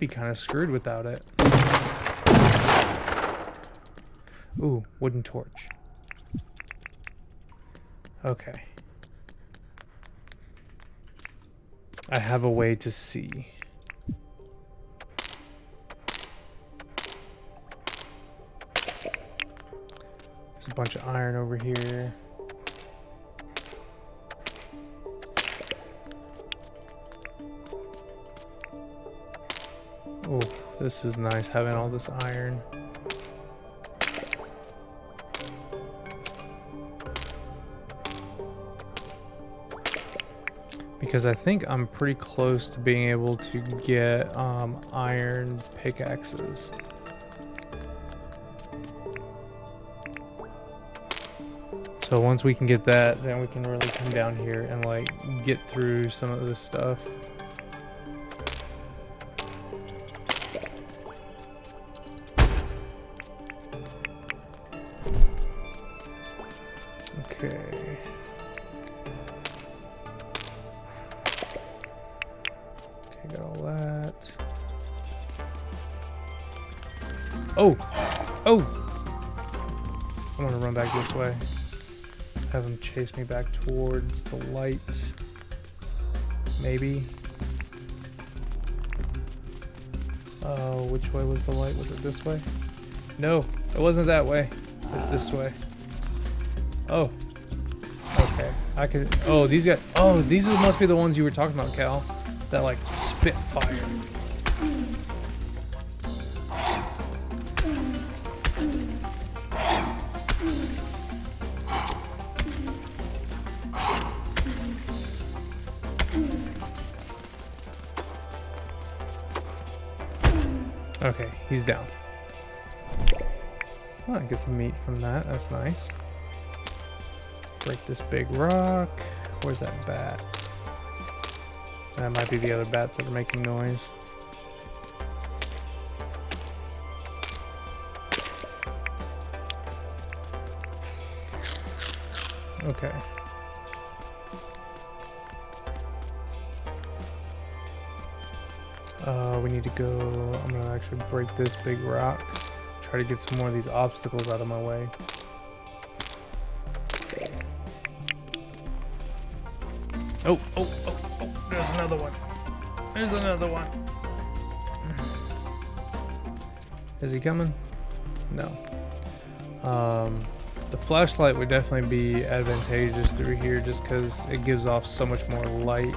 kind of screwed without it. Ooh, wooden torch. Okay. I have a way to see. There's a bunch of iron over here. Oh, this is nice having all this iron. Because I think I'm pretty close to being able to get iron pickaxes. So once we can get that, then we can really come down here and like get through some of this stuff. Okay. Okay, got all that. Oh! Oh! I'm gonna run back this way. Have him chase me back towards the light. Maybe. Which way was the light? Was it this way? No, it wasn't that way. It's this way. Oh. Okay. I could. Oh, these guys. Oh, these must be the ones you were talking about, Cal. That like spit fire. Okay, he's down. Oh, I get some meat from that. That's nice. Break this big rock. Where's that bat? That might be the other bats that are making noise. Okay. We need to go. I'm gonna actually break this big rock. Try to get some more of these obstacles out of my way. Oh, there's another one. There's another one. Is he coming? No. The flashlight would definitely be advantageous through here just because it gives off so much more light.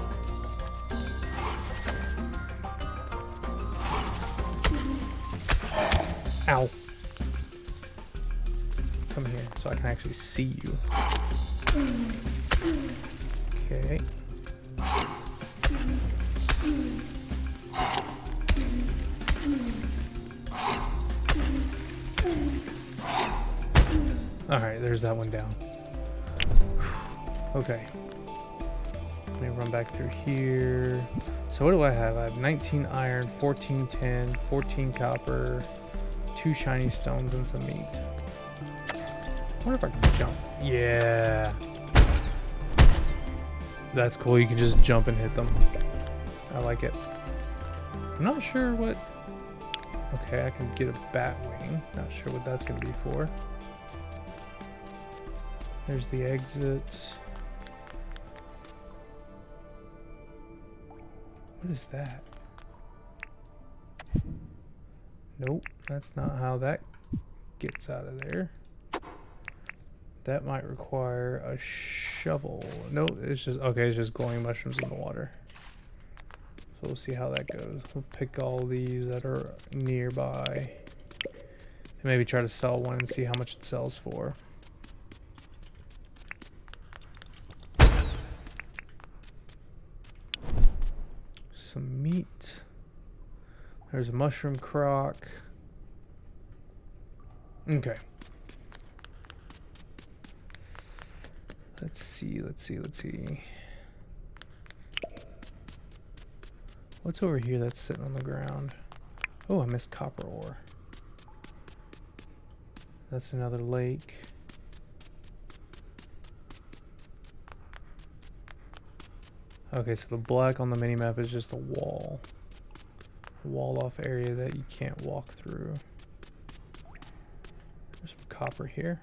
Ow. Come here so I can actually see you. Okay. Alright, there's that one down. Okay. Let me run back through here. So what do I have? I have 19 iron, 14 tin, 14 copper, 2 shiny stones, and some meat. I wonder if I can jump. Yeah. That's cool. You can just jump and hit them. I like it. I'm not sure what... Okay, I can get a bat wing. Not sure what that's going to be for. There's the exit. What is that? Nope, that's not how that gets out of there. That might require a shovel. Nope, it's just, okay, it's just glowing mushrooms in the water. So we'll see how that goes. We'll pick all these that are nearby. And maybe try to sell one and see how much it sells for. Some meat. There's a mushroom crock. Okay. Let's see. What's over here that's sitting on the ground? Oh, I missed copper ore. That's another lake. Okay, so the black on the mini-map is just a wall. Walled off area that you can't walk through. There's some copper here.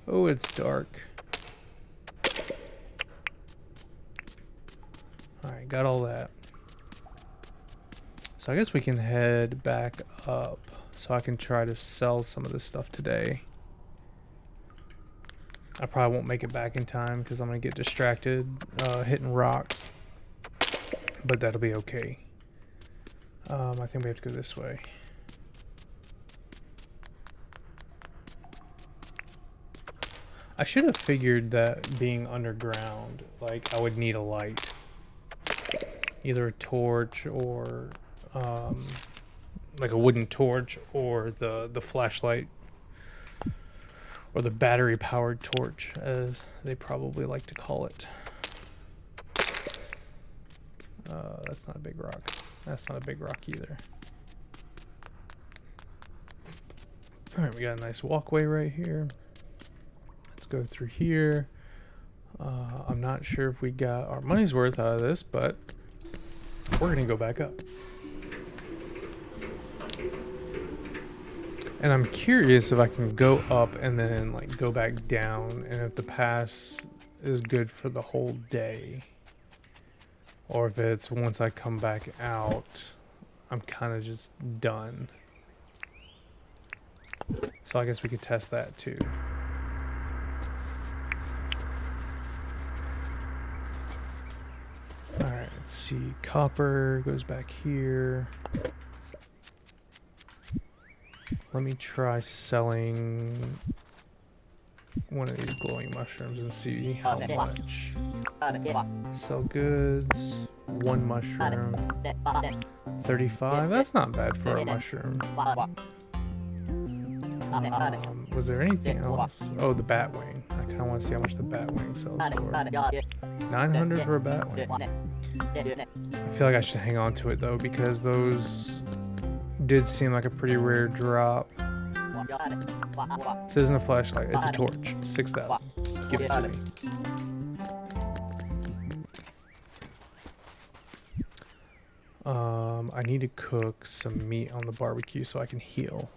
Oh, it's dark. Alright, got all that. So I guess we can head back up so I can try to sell some of this stuff today. I probably won't make it back in time because I'm going to get distracted hitting rocks. But that'll be okay. I think we have to go this way. I should have figured that being underground, like I would need a light. Either a torch or like a wooden torch or the flashlight. Or the battery-powered torch, as they probably like to call it. That's not a big rock. That's not a big rock either. Alright, we got a nice walkway right here. Let's go through here. I'm not sure if we got our money's worth out of this, but we're going to go back up. And I'm curious if I can go up and then like go back down, and if the pass is good for the whole day. Or if it's once I come back out, I'm kind of just done. So I guess we could test that too. Alright, let's see. Copper goes back here. Let me try selling one of these glowing mushrooms and see how much. Sell goods. One mushroom. 35. That's not bad for a mushroom. Was there anything else? Oh, the bat wing. I kind of want to see how much the bat wing sells for. 900 for a bat wing. I feel like I should hang on to it though, because those did seem like a pretty rare drop. This isn't a flashlight, it's a torch. 6,000. Give it to me. I need to cook some meat on the barbecue so I can heal.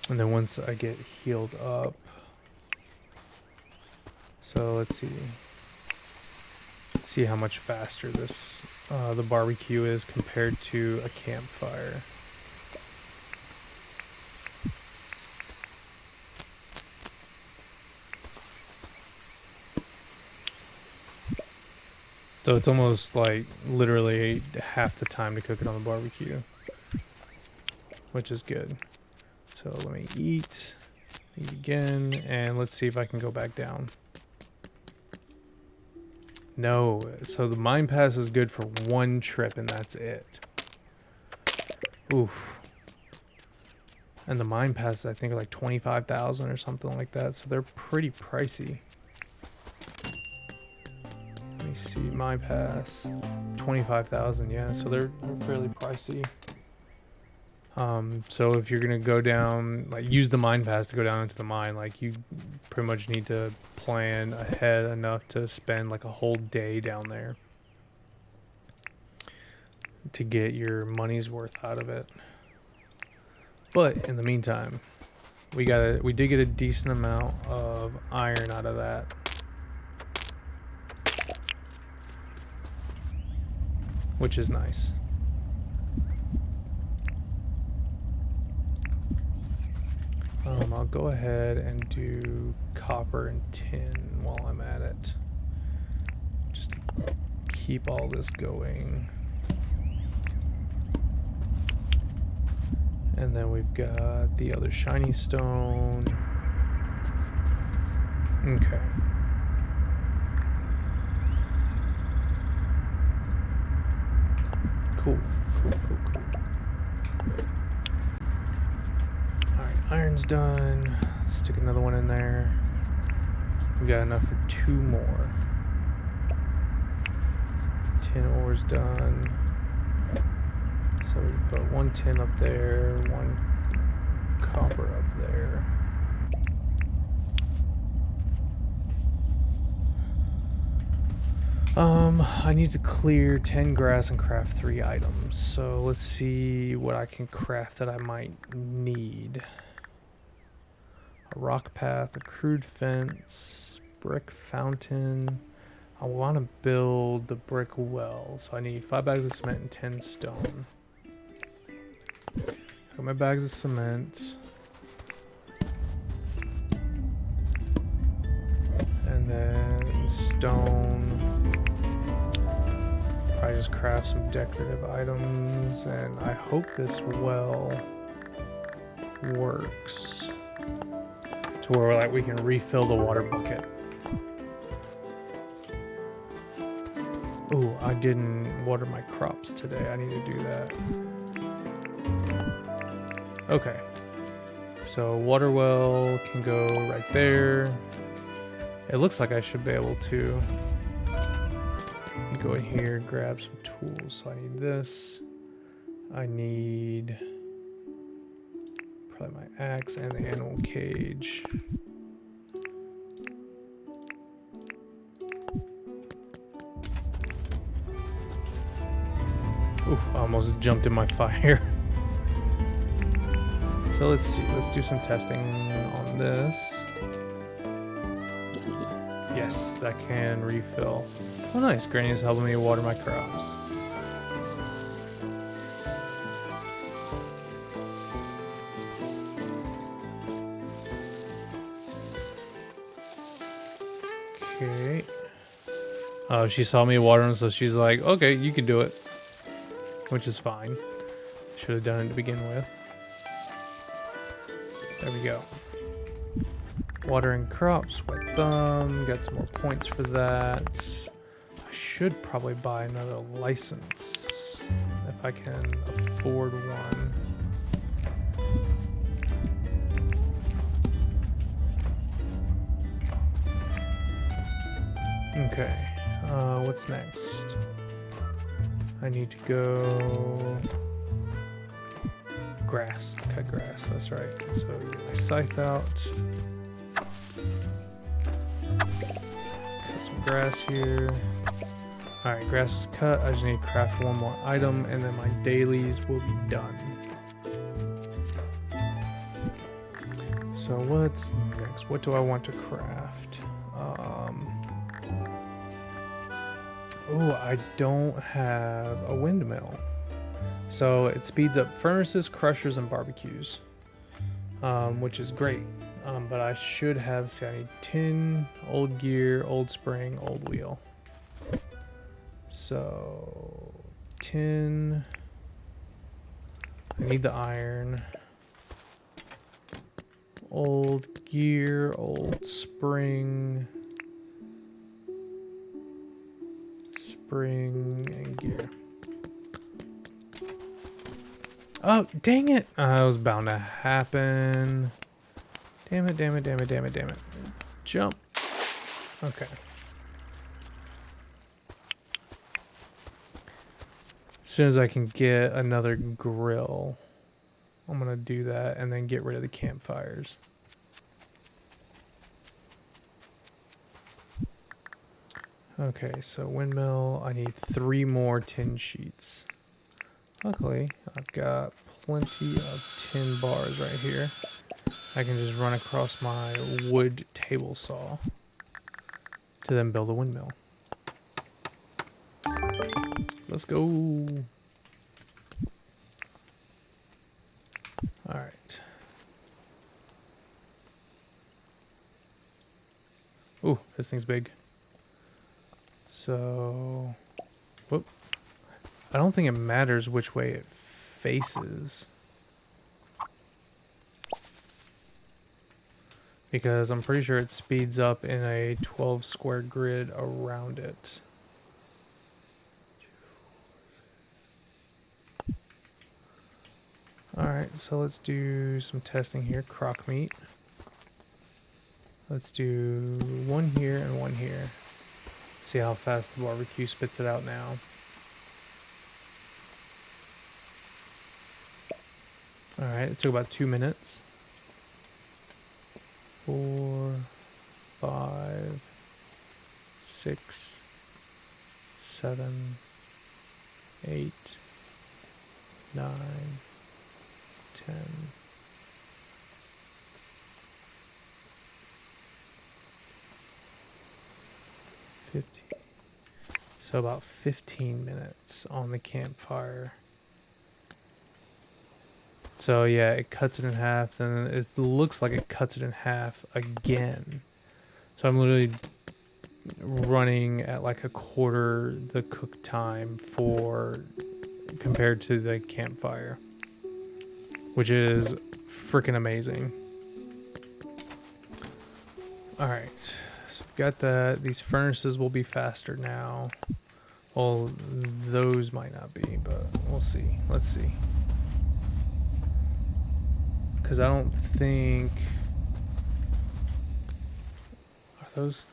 And then once I get healed up, so let's see how much faster this the barbecue is compared to a campfire. So it's almost like literally half the time to cook it on the barbecue, which is good. So let me eat again, and let's see if I can go back down. No, so the mine pass is good for one trip and that's it. Oof. And the mine passes I think are like 25,000 or something like that, so they're pretty pricey. Let me see, mine pass 25,000, yeah, so they're fairly pricey. So if you're gonna go down, like use the mine pass to go down into the mine, like you pretty much need to plan ahead enough to spend like a whole day down there to get your money's worth out of it. But in the meantime, we did get a decent amount of iron out of that. Which is nice. I'll go ahead and do copper and tin while I'm at it. Just to keep all this going. And then we've got the other shiny stone. Okay. Cool. Iron's done. Let's stick another one in there. We got enough for 2 more. Tin ore's done. So we put 1 tin up there, 1 copper up there. I need to clear 10 grass and craft 3 items. So let's see what I can craft that I might need. A rock path, a crude fence, brick fountain. I want to build the brick well, so I need 5 bags of cement and 10 stone. Got my bags of cement. And then stone. I just craft some decorative items, and I hope this well works to where like we can refill the water bucket. Ooh, I didn't water my crops today. I need to do that. Okay. So water well can go right there. It looks like I should be able to go in here, grab some tools. So I need this. I need probably my axe and the animal cage. Oof, I almost jumped in my fire. So let's see, let's do some testing on this. Yes, that can refill. Oh nice, Granny's helping me water my crops. Okay. Oh, she saw me watering, so she's like, okay, you can do it. Which is fine. Should have done it to begin with. There we go. Watering crops, wet thumb. Got some more points for that. I should probably buy another license if I can afford one. Okay, what's next? I need to go grass, cut grass, that's right. So get my scythe out. Cut some grass here. Alright, grass is cut. I just need to craft one more item and then my dailies will be done. So what's next? What do I want to craft? Oh, I don't have a windmill. So it speeds up furnaces, crushers, and barbecues, which is great. But I should have, see, I need tin, old gear, old spring, old wheel. So tin, I need the iron, old gear, old spring, and gear. Oh, dang it. It was bound to happen. Damn it, damn it, damn it, damn it, damn it. Jump. Okay. As soon as I can get another grill, I'm going to do that and then get rid of the campfires. Okay, so windmill, I need 3 more tin sheets. Luckily, I've got plenty of tin bars right here. I can just run across my wood table saw to then build a windmill. Let's go. All right. Ooh, this thing's big. So, whoop. I don't think it matters which way it faces. Because I'm pretty sure it speeds up in a 12 square grid around it. Alright, so let's do some testing here. Crock meat. Let's do one here and one here. See how fast the barbecue spits it out now. Alright, it took about 2 minutes. 4, 5, 6, 7, 8, 9, 10. So about 15 minutes on the campfire. So yeah, it cuts it in half, then it looks like it cuts it in half again. So I'm literally running at like a quarter the cook time for compared to the campfire, which is freaking amazing. All right, so we've got that. These furnaces will be faster now. Well, those might not be, but we'll see. Let's see. Because I don't think... Are those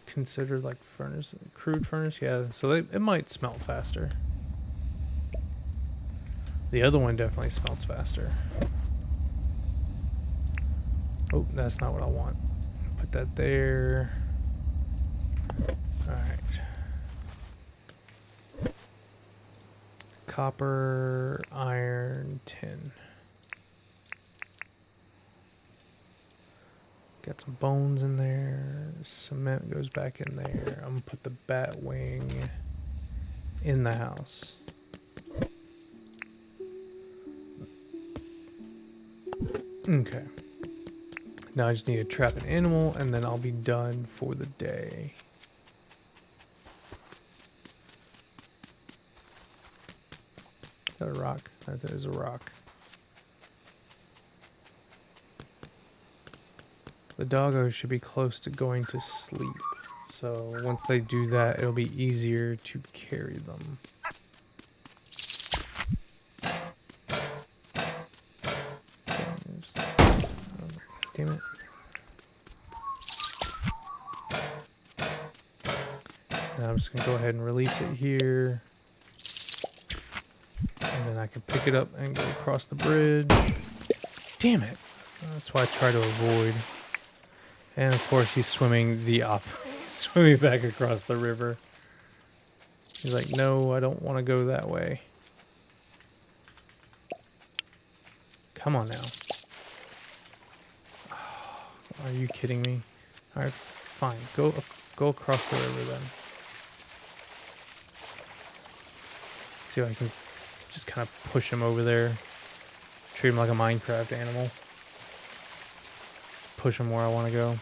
considered like furnace, crude furnace? Yeah, so it might smelt faster. The other one definitely smelts faster. Oh, that's not what I want. Put that there. Alright. Copper, iron, tin. Got some bones in there. Cement goes back in there. I'm gonna put the bat wing in the house. Okay. Now I just need to trap an animal and then I'll be done for the day. Is that a rock? That is a rock. The doggos should be close to going to sleep. So once they do that, it'll be easier to carry them. Damn it. Now I'm just going to go ahead and release it here. And then I can pick it up and go across the bridge. Damn it. That's why I try to avoid. And of course he's swimming swimming back across the river. He's like, no, I don't want to go that way. Come on now. Are you kidding me? Alright, fine. Go across the river then. See if I can just kind of push him over there. Treat him like a Minecraft animal. Push him where I want to go.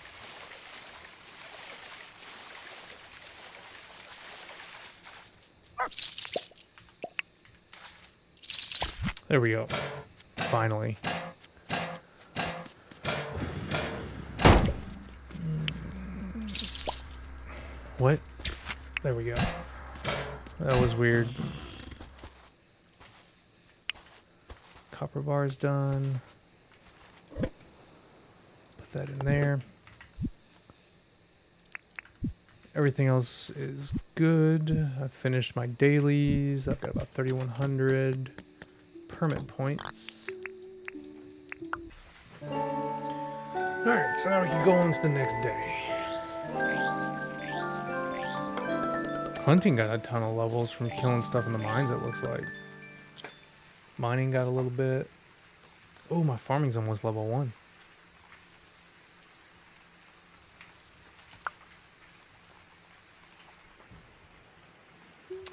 There we go. Finally. What? There we go. That was weird. Copper bar's done. Put that in there. Everything else is good. I've finished my dailies. I've got about 3,100 permit points. Alright, so now we can go on to the next day. Hunting got a ton of levels from killing stuff in the mines, it looks like. Mining got a little bit. Oh, my farming's almost level 1.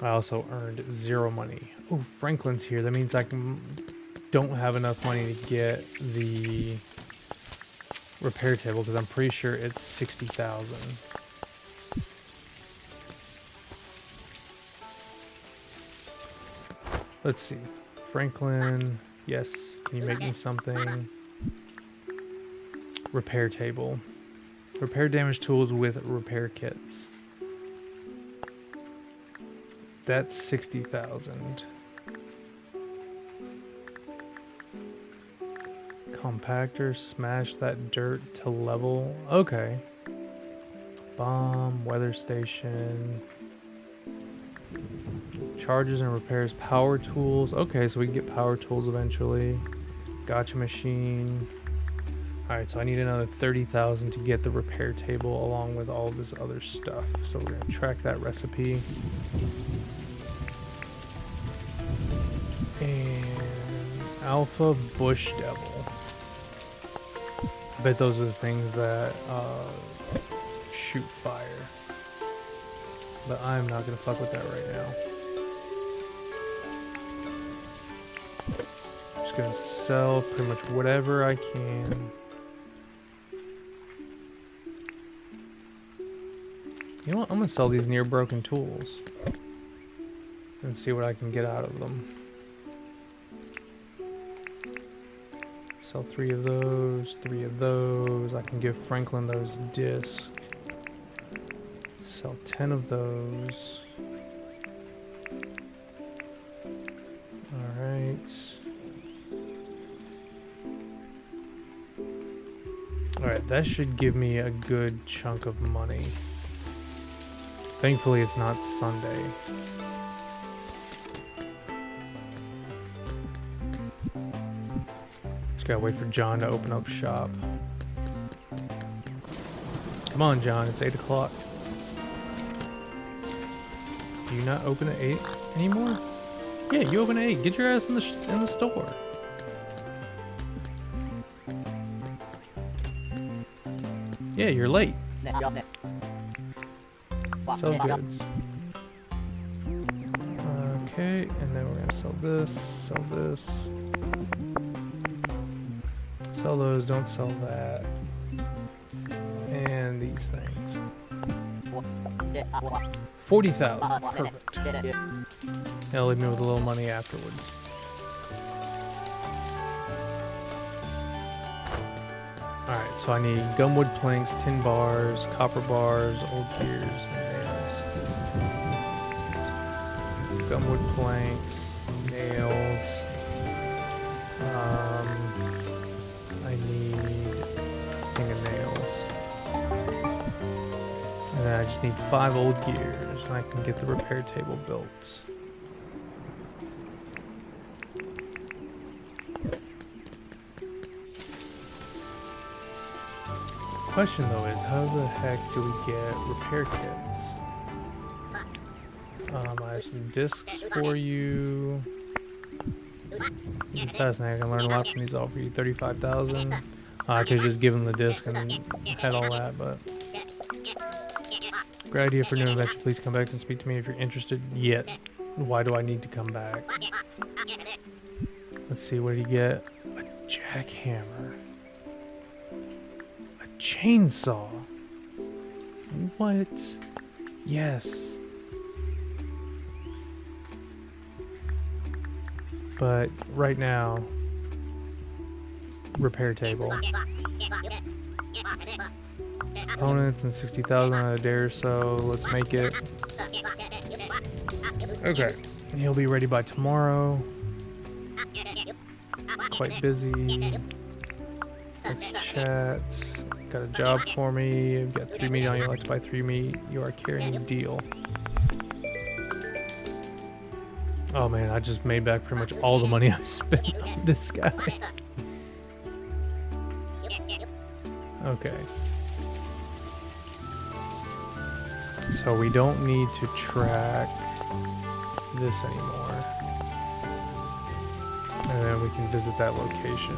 I also earned 0 money. Oh, Franklin's here. That means I don't have enough money to get the repair table because I'm pretty sure it's 60,000. Let's see. Franklin, yes. Can you make me something? Repair table. Repair damage tools with repair kits. That's 60,000. Compactor, smash that dirt to level. Okay. Bomb, weather station. Charges and repairs, power tools. Okay, so we can get power tools eventually. Gotcha machine. Alright, so I need another 30,000 to get the repair table along with all this other stuff. So we're going to track that recipe. And Alpha Bush Devil. I bet those are the things that shoot fire. But I'm not going to fuck with that right now. I'm just going to sell pretty much whatever I can. You know what? I'm going to sell these near broken tools and see what I can get out of them. Sell 3 of those, 3 of those. I can give Franklin those discs. Sell 10 of those. Alright. Alright, that should give me a good chunk of money. Thankfully, it's not Sunday. Just gotta wait for John to open up shop. Come on, John, it's 8 o'clock. Do you not open at 8 anymore? Yeah, you open at 8. Get your ass in the store. Yeah, you're late. Sell goods. Okay, and then we're gonna sell this, sell this. Sell those, don't sell that. And these things. 40,000, perfect. That'll leave me with a little money afterwards. Alright, so I need gumwood planks, tin bars, copper bars, old gears, and nails. Gumwood planks, nails. I need fingernails. And then I just need 5 old gears, and I can get the repair table built. Question though is, how the heck do we get repair kits? I have some discs for you. Fascinating, I can learn a lot from these. All for you, 35,000. I could just give them the disc and had all that, but great idea for new invention. Please come back and speak to me if you're interested. Yet, why do I need to come back? Let's see, what did he get? A jackhammer. Chainsaw. What? Yes. But right now, repair table. Components and 60,000 on a day or so. Let's make it. Okay. He'll be ready by tomorrow. Quite busy. Let's chat. Got a job for me. You've got 3 meat on you. Like to buy 3 meat. You are carrying a deal. Oh man, I just made back pretty much all the money I spent on this guy. Okay. So we don't need to track this anymore. And then we can visit that location.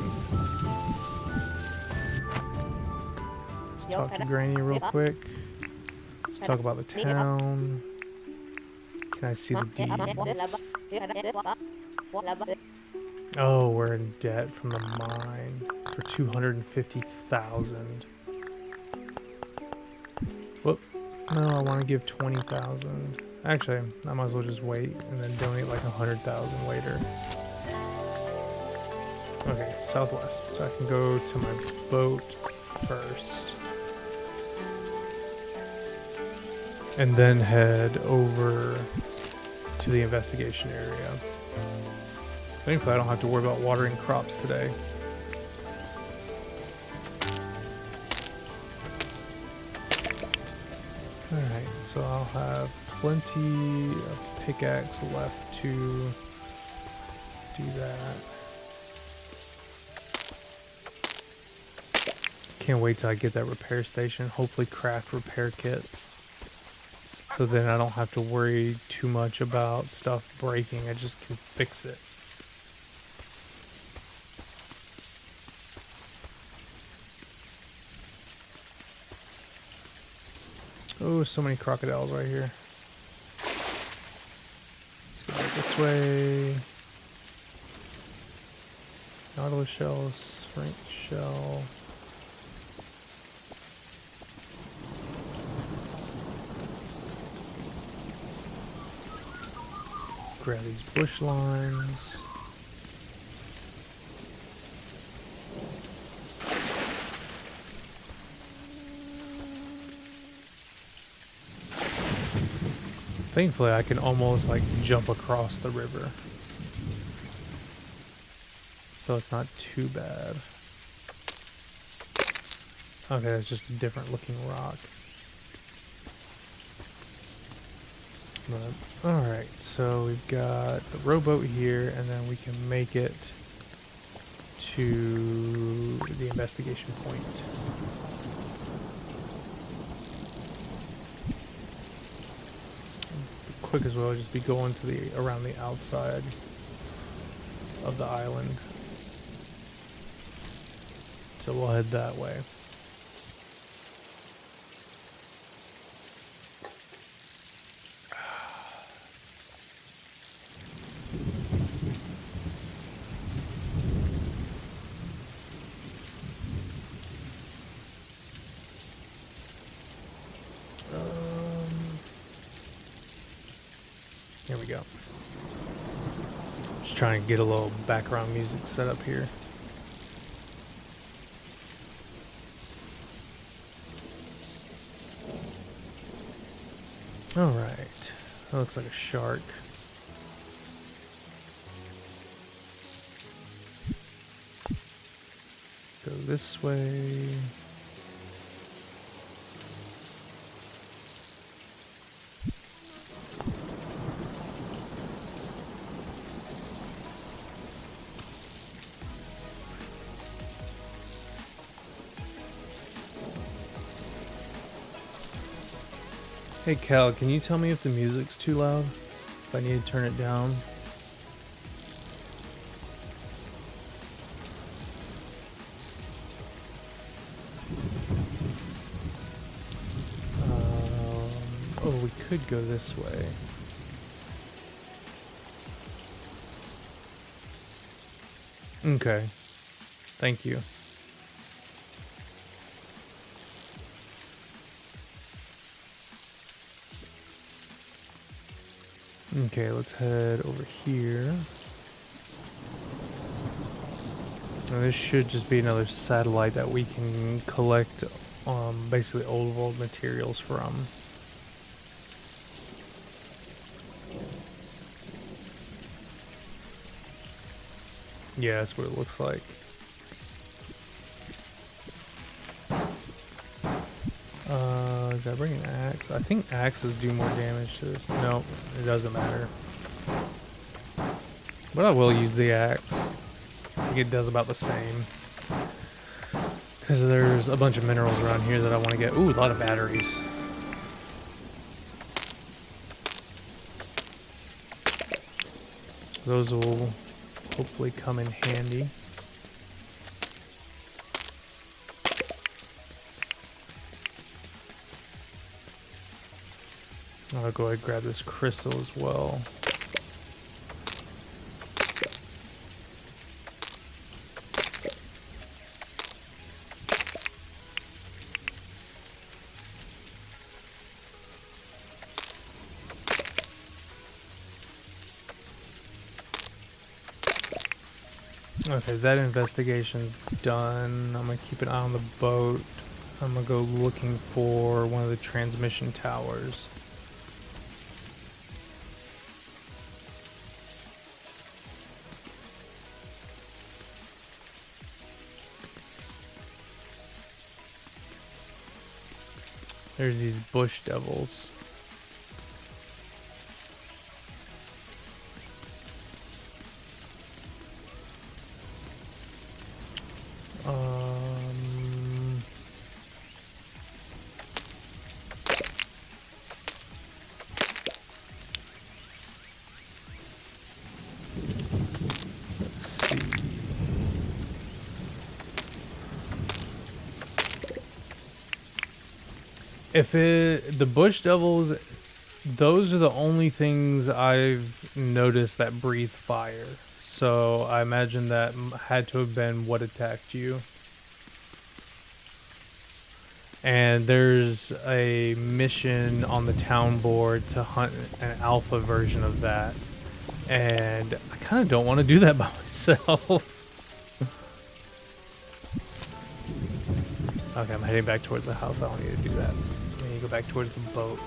Talk to Granny real quick. Let's talk about the town. Can I see the deeds? Oh, we're in debt from the mine for 250,000. Whoop. No, I want to give 20,000. Actually, I might as well just wait and then donate like 100,000 later. Okay, southwest. So I can go to my boat first. And then head over to the investigation area. Thankfully, I don't have to worry about watering crops today. Alright, so I'll have plenty of pickaxe left to do that. Can't wait till I get that repair station. Hopefully craft repair kits. So then I don't have to worry too much about stuff breaking. I just can fix it. Oh, so many crocodiles right here. Let's go right this way. Nautilus shell, strength shell. Grab these bush lines. Thankfully, I can almost like jump across the river. So it's not too bad. Okay, it's just a different looking rock. But, alright, so we've got the rowboat here, and then we can make it to the investigation point. The quickest way will just be going to the around the outside of the island. So we'll head that way. Here we go. Just trying to get a little background music set up here. Alright. That looks like a shark. Go this way. Hey Cal, can you tell me if the music's too loud? If I need to turn it down? Oh, we could go this way. Okay. Thank you. Okay, let's head over here. Now this should just be another satellite that we can collect basically old world materials from. Yeah, that's what it looks like. Did I bring an axe? I think axes do more damage to this. Nope, it doesn't matter. But I will use the axe. I think it does about the same. Because there's a bunch of minerals around here that I want to get. Ooh, a lot of batteries. Those will hopefully come in handy. I'll go ahead and grab this crystal as well. Okay, that investigation's done. I'm gonna keep an eye on the boat. I'm gonna go looking for one of the transmission towers. There's these bush devils. The bush devils, those are the only things I've noticed that breathe fire. So I imagine that had to have been what attacked you. And there's a mission on the town board to hunt an alpha version of that. And I kind of don't want to do that by myself. Okay, I'm heading back towards the house. I don't need to do that. I need to go back towards the boat.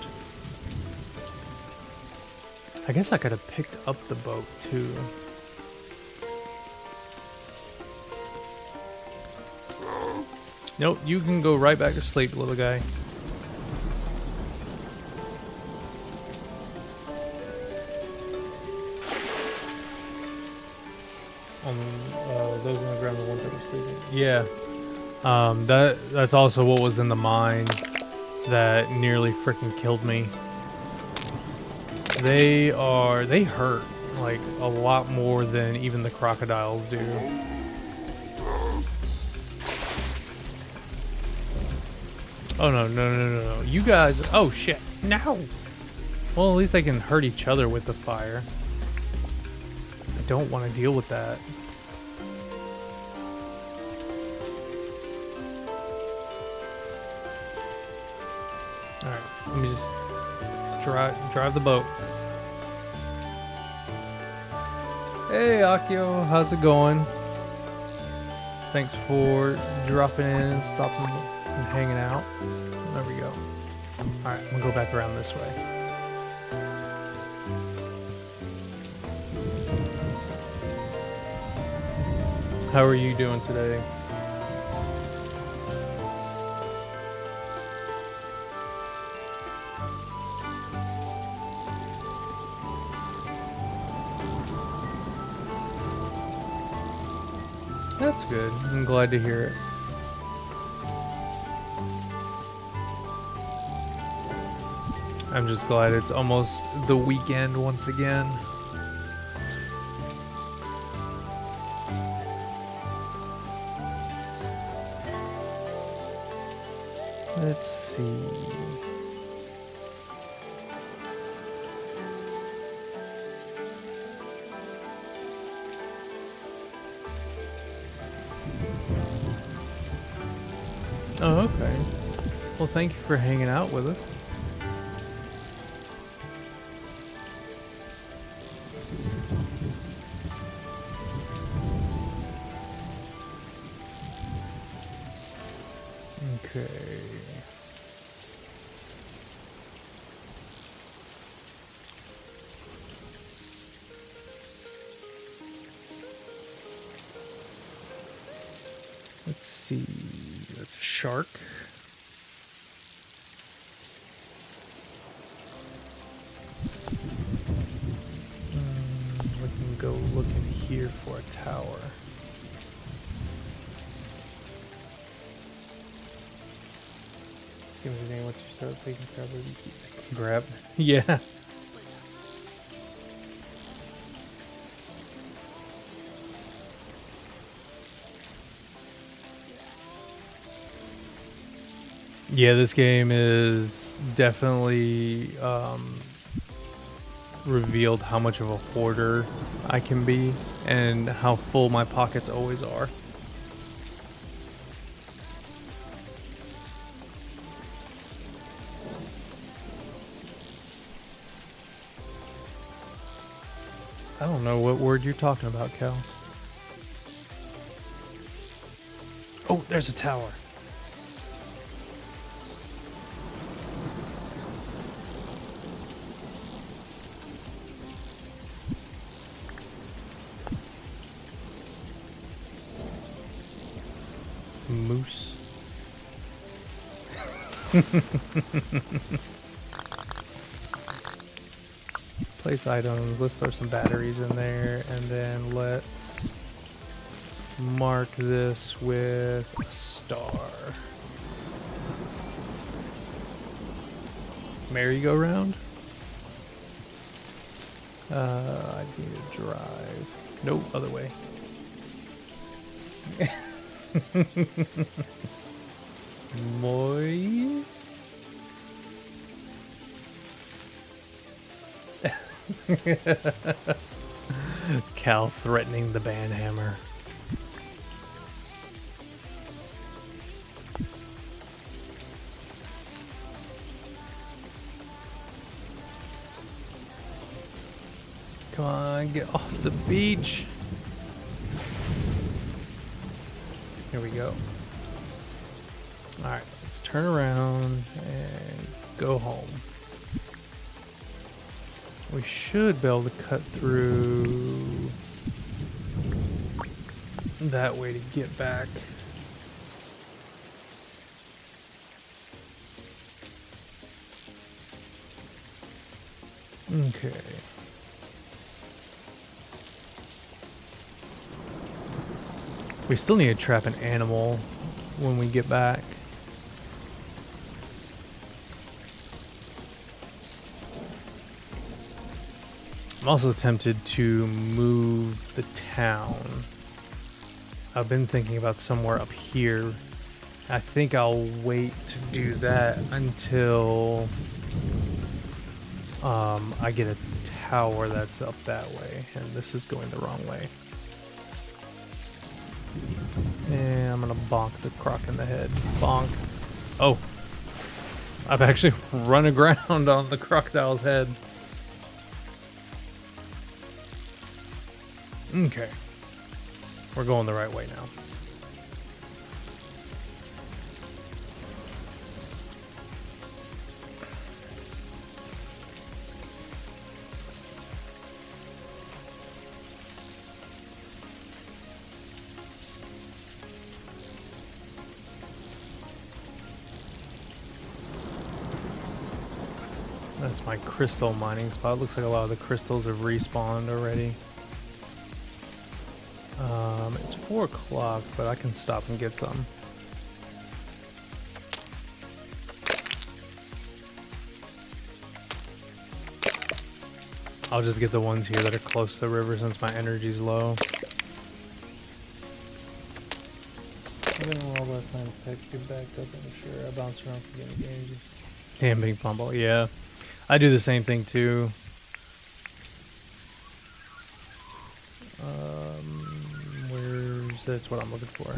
I guess I could have picked up the boat too. Nope, you can go right back to sleep, little guy. Those on the ground are the ones that were sleeping. Yeah. That's also what was in the mine that nearly freaking killed me. They hurt like a lot more than even the crocodiles do. Oh no. You guys, oh shit. No. Well, at least they can hurt each other with the fire. I don't want to deal with that. Alright, let me just drive the boat. Hey Akio, how's it going? Thanks for dropping in and stopping and hanging out. There we go. Alright, I'm gonna go back around this way. How are you doing today? That's good. I'm glad to hear it. I'm just glad it's almost the weekend once again. Let's see. Oh, okay. Well, thank you for hanging out with us. Okay. Let's see. That's a shark. We can go look in here for a tower. See what you once you start taking grab. Yeah. Yeah, this game is definitely revealed how much of a hoarder I can be and how full my pockets always are. I don't know what word you're talking about, Cal. Oh, there's a tower. Moose. Place items. Let's throw some batteries in there, and then let's mark this with a star. Merry-go-round? I need to drive. Nope, other way. Moi. Cal threatening the banhammer. Come on, get off the beach. Here we go. Alright, let's turn around and go home. We should be able to cut through that way to get back. Okay. We still need to trap an animal when we get back. I'm also tempted to move the town. I've been thinking about somewhere up here. I think I'll wait to do that until I get a tower that's up that way. And this is going the wrong way. And I'm gonna bonk the croc in the head. Bonk. Oh. I've actually run aground on the crocodile's head. Okay. We're going the right way now. That's my crystal mining spot. Looks like a lot of the crystals have respawned already. It's 4 o'clock, but I can stop and get some. I'll just get the ones here that are close to the river since my energy's low. I didn't roll last time to get back up, I'm sure. I bounce around for getting games. Damn big pumble, yeah. I do the same thing too. That's what I'm looking for.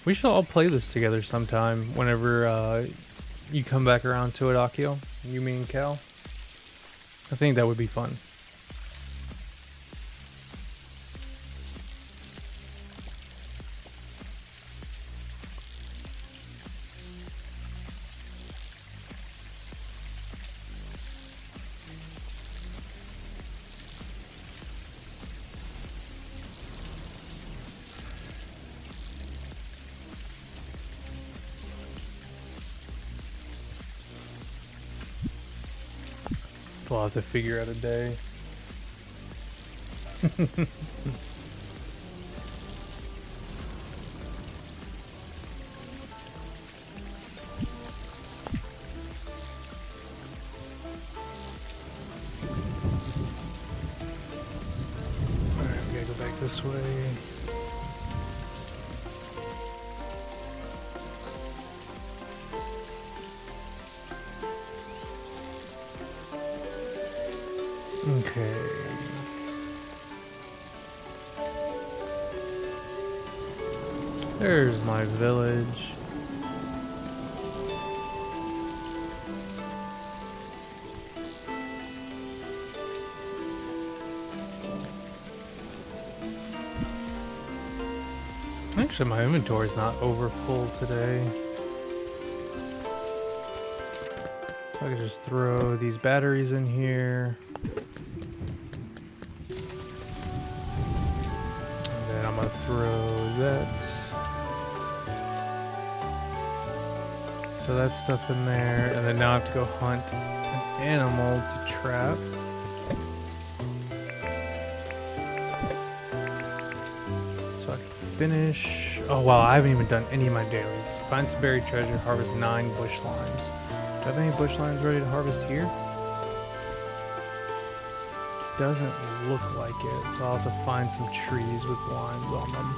We should all play this together sometime whenever you come back around to it, Akio. You, me, and Cal. I think that would be fun. We'll have to figure out a day. Alright, we gotta go back this way. Okay. There's my village. Actually, my inventory's not over full today. So I can just throw these batteries in here. Throw that. Throw that stuff in there, and then now I have to go hunt an animal to trap. So I can finish. Oh wow, I haven't even done any of my dailies. Find some buried treasure, harvest 9 bush limes. Do I have any bush limes ready to harvest here? Doesn't look like it, so I'll have to find some trees with lines on them.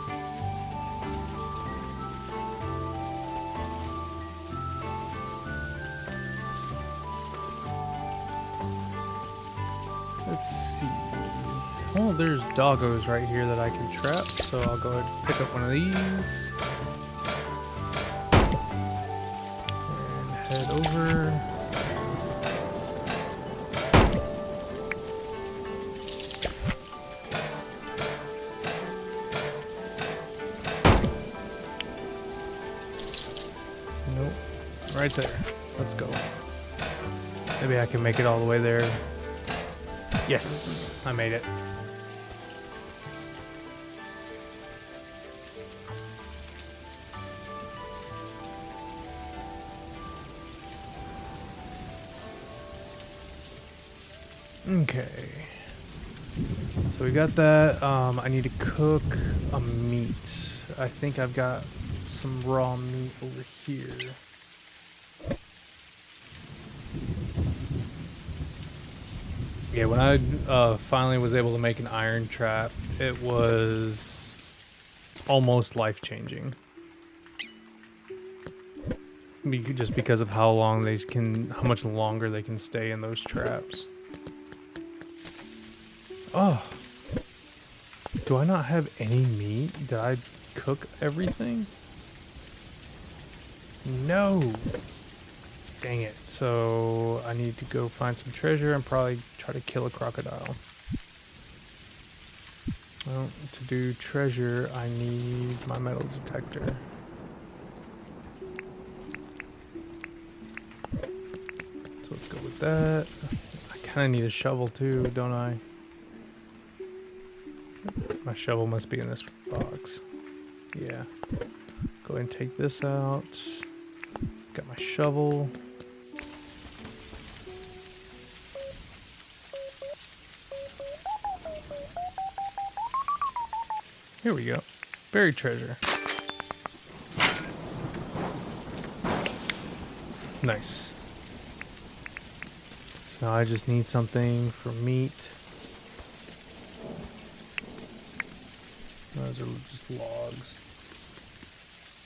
there's doggos right here that I can trap, so I'll go ahead and pick up one of these. And head over. Nope. Right there. Let's go. Maybe I can make it all the way there. Yes, I made it. Okay. So we got that. I need to cook a meat. I think I've got some raw meat over here. Yeah, when I finally was able to make an iron trap, it was almost life-changing. Just because of how much longer they can stay in those traps. Oh. Do I not have any meat? Did I cook everything? No. Dang it. So I need to go find some treasure and probably try to kill a crocodile. Well, to do treasure, I need my metal detector. So let's go with that. I kind of need a shovel too, don't I? My shovel must be in this box. Yeah. Go ahead and take this out. Got my shovel. Here we go. Buried treasure. Nice. So I just need something for meat. Those are just logs.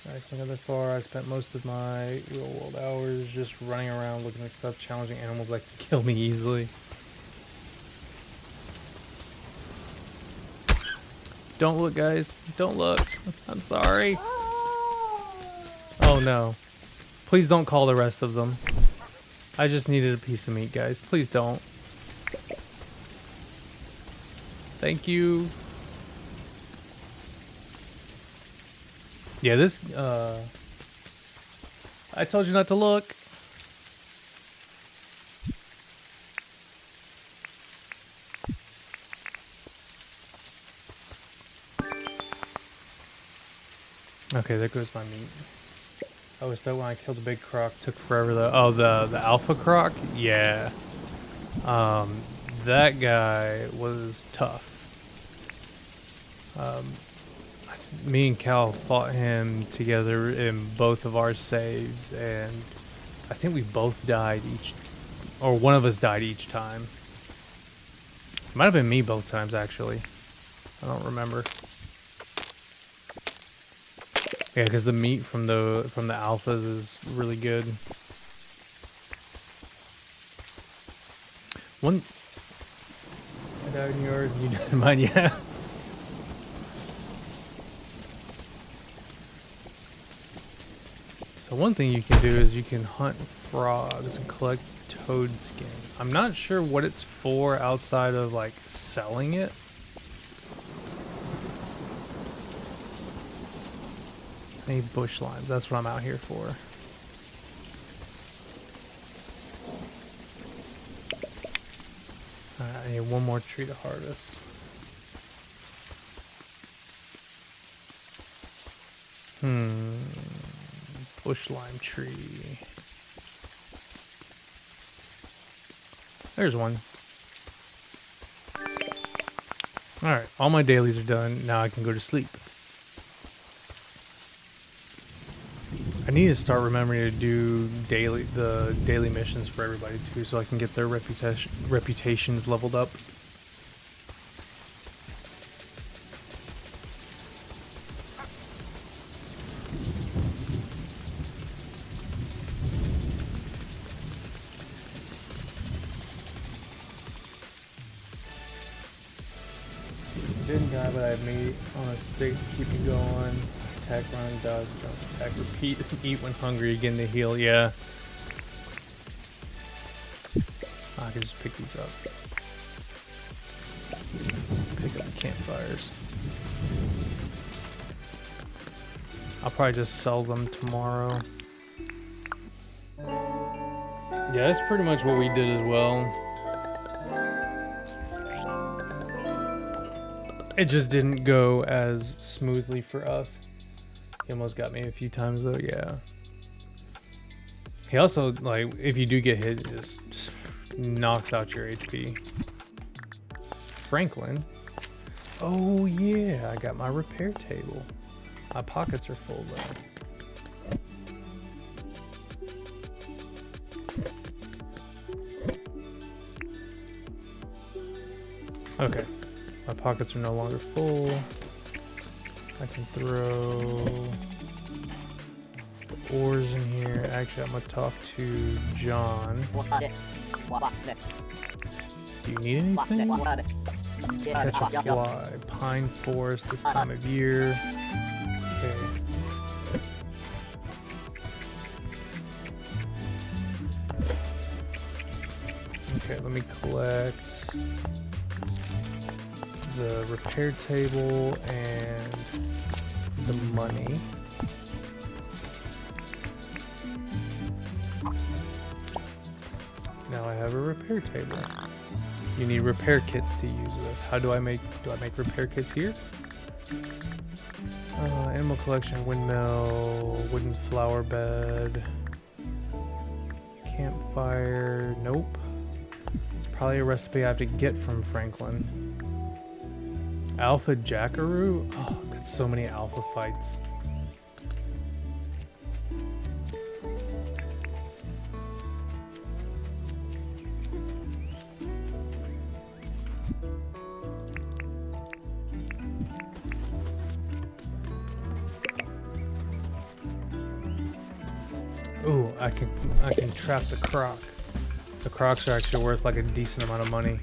Nice, went other far. I spent most of my real world hours just running around looking at stuff, challenging animals that can kill me easily. Don't look, guys. Don't look. I'm sorry. Oh no. Please don't call the rest of them. I just needed a piece of meat, guys. Please don't. Thank you. Yeah, this, I told you not to look. Okay, there goes my meat. I was so when I killed the big croc, took forever though. Oh, the alpha croc? Yeah. That guy was tough. Me and Cal fought him together in both of our saves, and I think we both died each, or one of us died each time. It might have been me both times, actually. I don't remember. Yeah, because the meat from the alphas is really good. One. I died in yours, you died in mine, yeah. So one thing you can do is you can hunt frogs and collect toad skin. I'm not sure what it's for outside of like selling it. I need bush limes. That's what I'm out here for. Alright, I need one more tree to harvest. Bush lime tree. There's one. Alright, all my dailies are done. Now I can go to sleep. I need to start remembering to do the daily missions for everybody too, so I can get their reputations leveled up. Didn't die, but I have meat on a stick to keep me going. Attack, run, dodge, jump, attack, repeat, eat when hungry, again to heal. Yeah. I can just pick these up. Pick up the campfires. I'll probably just sell them tomorrow. Yeah, that's pretty much what we did as well. It just didn't go as smoothly for us. He almost got me a few times though, yeah. He also, like, if you do get hit, it just knocks out your HP. Franklin. Oh yeah, I got my repair table. My pockets are full though. Okay. My pockets are no longer full. I can throw the ores in here. Actually, I'm gonna talk to John. Do you need anything? Catch a fly. Pine forest this time of year. Okay. Okay, let me collect the repair table and the money. Now I have a repair table. You need repair kits to use this. How do I make repair kits here? Animal collection, windmill, wooden flower bed, campfire, nope. It's probably a recipe I have to get from Franklin. Alpha Jackaroo? Oh, got so many alpha fights. Ooh, I can trap the croc. The crocs are actually worth like a decent amount of money.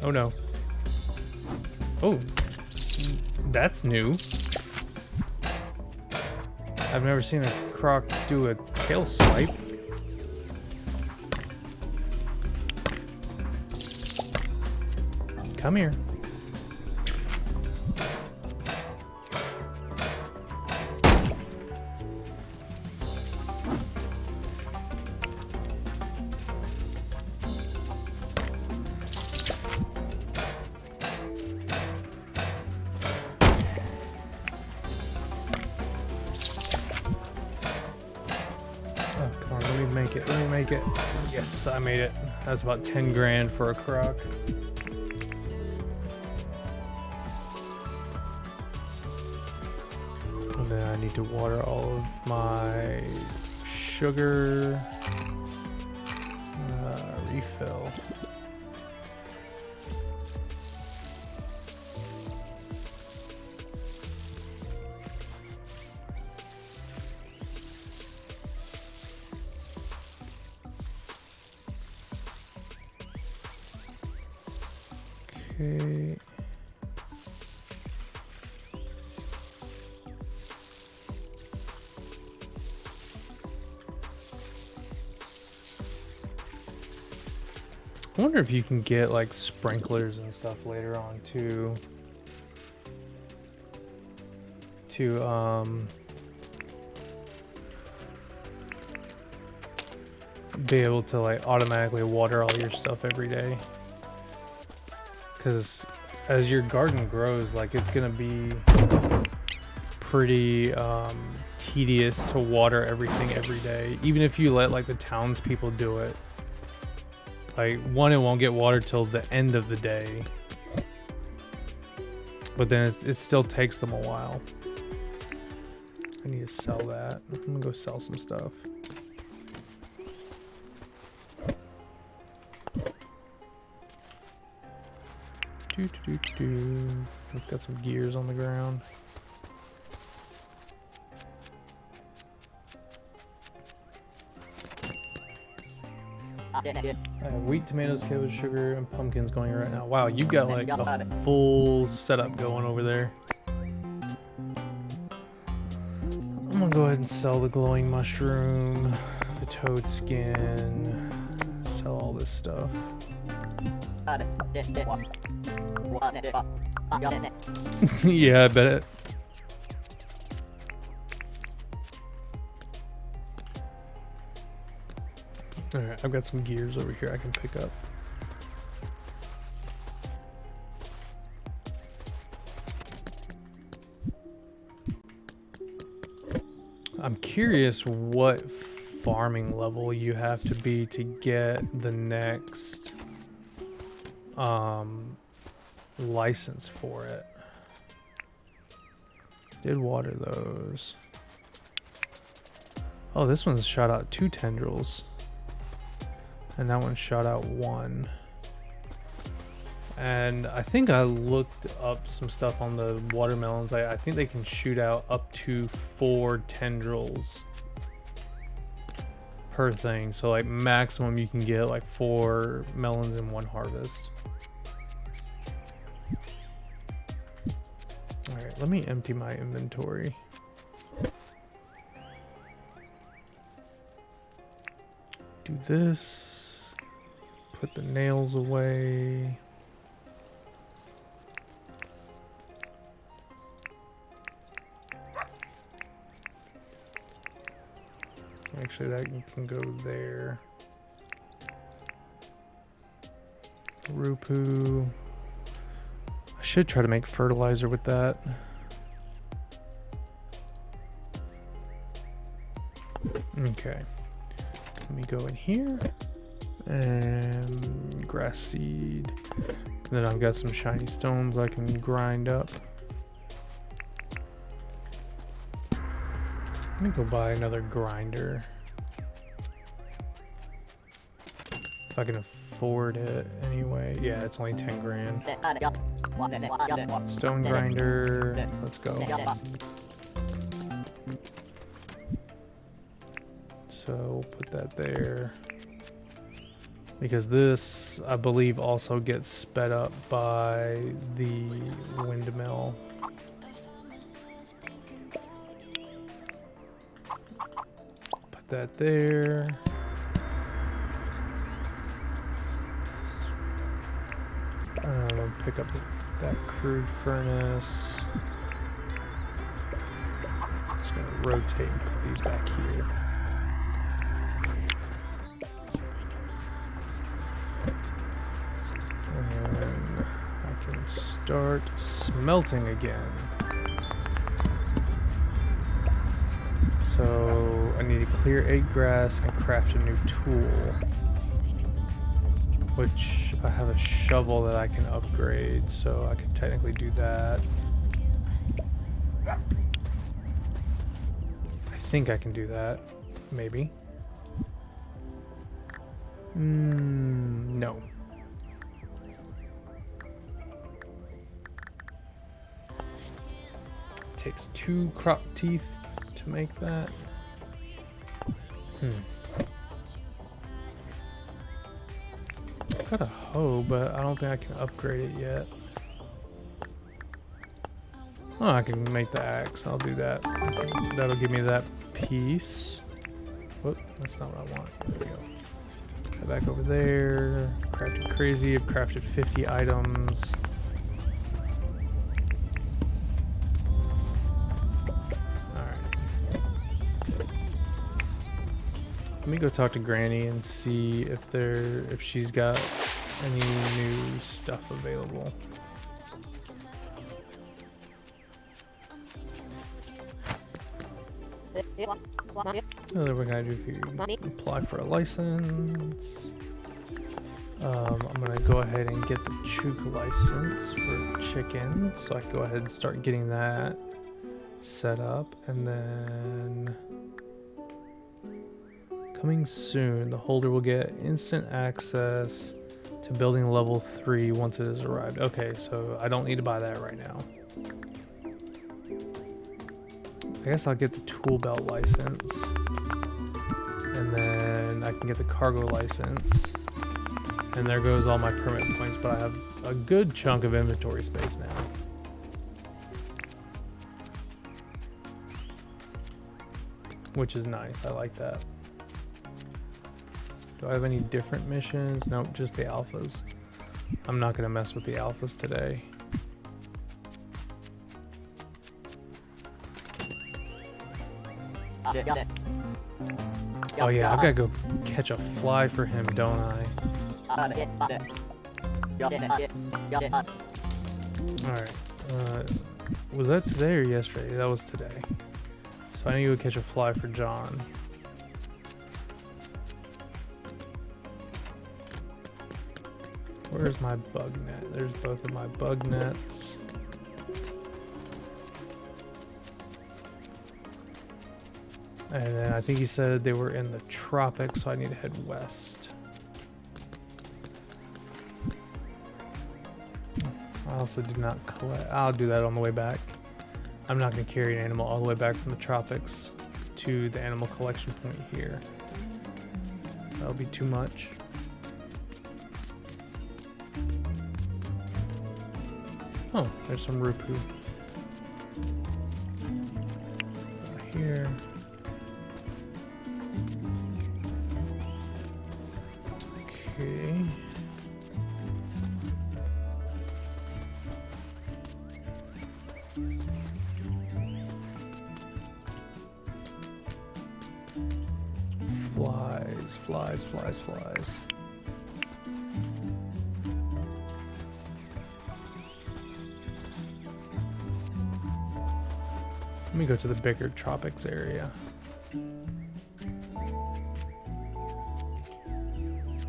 Oh no. Oh, that's new. I've never seen a croc do a tail swipe. Come here. Let me make it. Yes, I made it. That's about 10 grand for a croc. And then I need to water all of my sugar. Refill. Okay. I wonder if you can get like sprinklers and stuff later on too. To be able to like automatically water all your stuff every day. Because as your garden grows, like it's gonna be pretty tedious to water everything every day, even if you let like the townspeople do it. Like one, it won't get watered till the end of the day, but then it still takes them a while. I need to sell that. I'm gonna go sell some stuff. It's got some gears on the ground. I have wheat, tomatoes, cabbage, sugar, and pumpkins going right now. Wow, you got like a full setup going over there. I'm gonna go ahead and sell the glowing mushroom, the toad skin, sell all this stuff. Yeah, I bet it. Alright, I've got some gears over here I can pick up. I'm curious what farming level you have to be to get the next license for it. Did water those. Oh, this one's shot out 2 tendrils. And that one shot out 1. And I think I looked up some stuff on the watermelons. I think they can shoot out up to 4 tendrils per thing. So like maximum you can get like 4 melons in one harvest. Alright, let me empty my inventory. Do this. Put the nails away. Actually, that can go there. Rupu. I should try to make fertilizer with that. Okay. Let me go in here. And grass seed. Then I've got some shiny stones I can grind up. Let me go buy another grinder. If I can afford it anyway. Yeah, it's only 10 grand. Stone grinder. Let's go. So we'll put that there. Because this, I believe, also gets sped up by the windmill. That there. Pick up that crude furnace. Just gonna rotate and put these back here. And I can start smelting again. So I need to clear 8 grass and craft a new tool, which I have a shovel that I can upgrade, so I can technically do that. I think I can do that, maybe. No. Takes 2 crop teeth to make that. I've got a hoe, but I don't think I can upgrade it yet. Oh, I can make the axe. I'll do that. That'll give me that piece. Whoop, that's not what I want. There we go. Go back over there. Crafted crazy. I've crafted 50 items. Let me go talk to Granny and see if she's got any new stuff available. So then we're gonna do if you apply for a license. I'm gonna go ahead and get the chook license for chicken, so I can go ahead and start getting that set up, and then coming soon, the holder will get instant access to building level 3 once it has arrived. Okay, so I don't need to buy that right now. I guess I'll get the tool belt license. And then I can get the cargo license. And there goes all my permit points, but I have a good chunk of inventory space now. Which is nice, I like that. Do I have any different missions? Nope, just the alphas. I'm not gonna mess with the alphas today. Oh yeah, I gotta go catch a fly for him, don't I? Alright, was that today or yesterday? That was today. So I need to go catch a fly for John. Where's my bug net? There's both of my bug nets. And then I think he said they were in the tropics, so I need to head west. I also did not collect. I'll do that on the way back. I'm not going to carry an animal all the way back from the tropics to the animal collection point here. That'll be too much. Oh, there's some rupu. Here. Okay. Flies. Let me go to the bigger tropics area.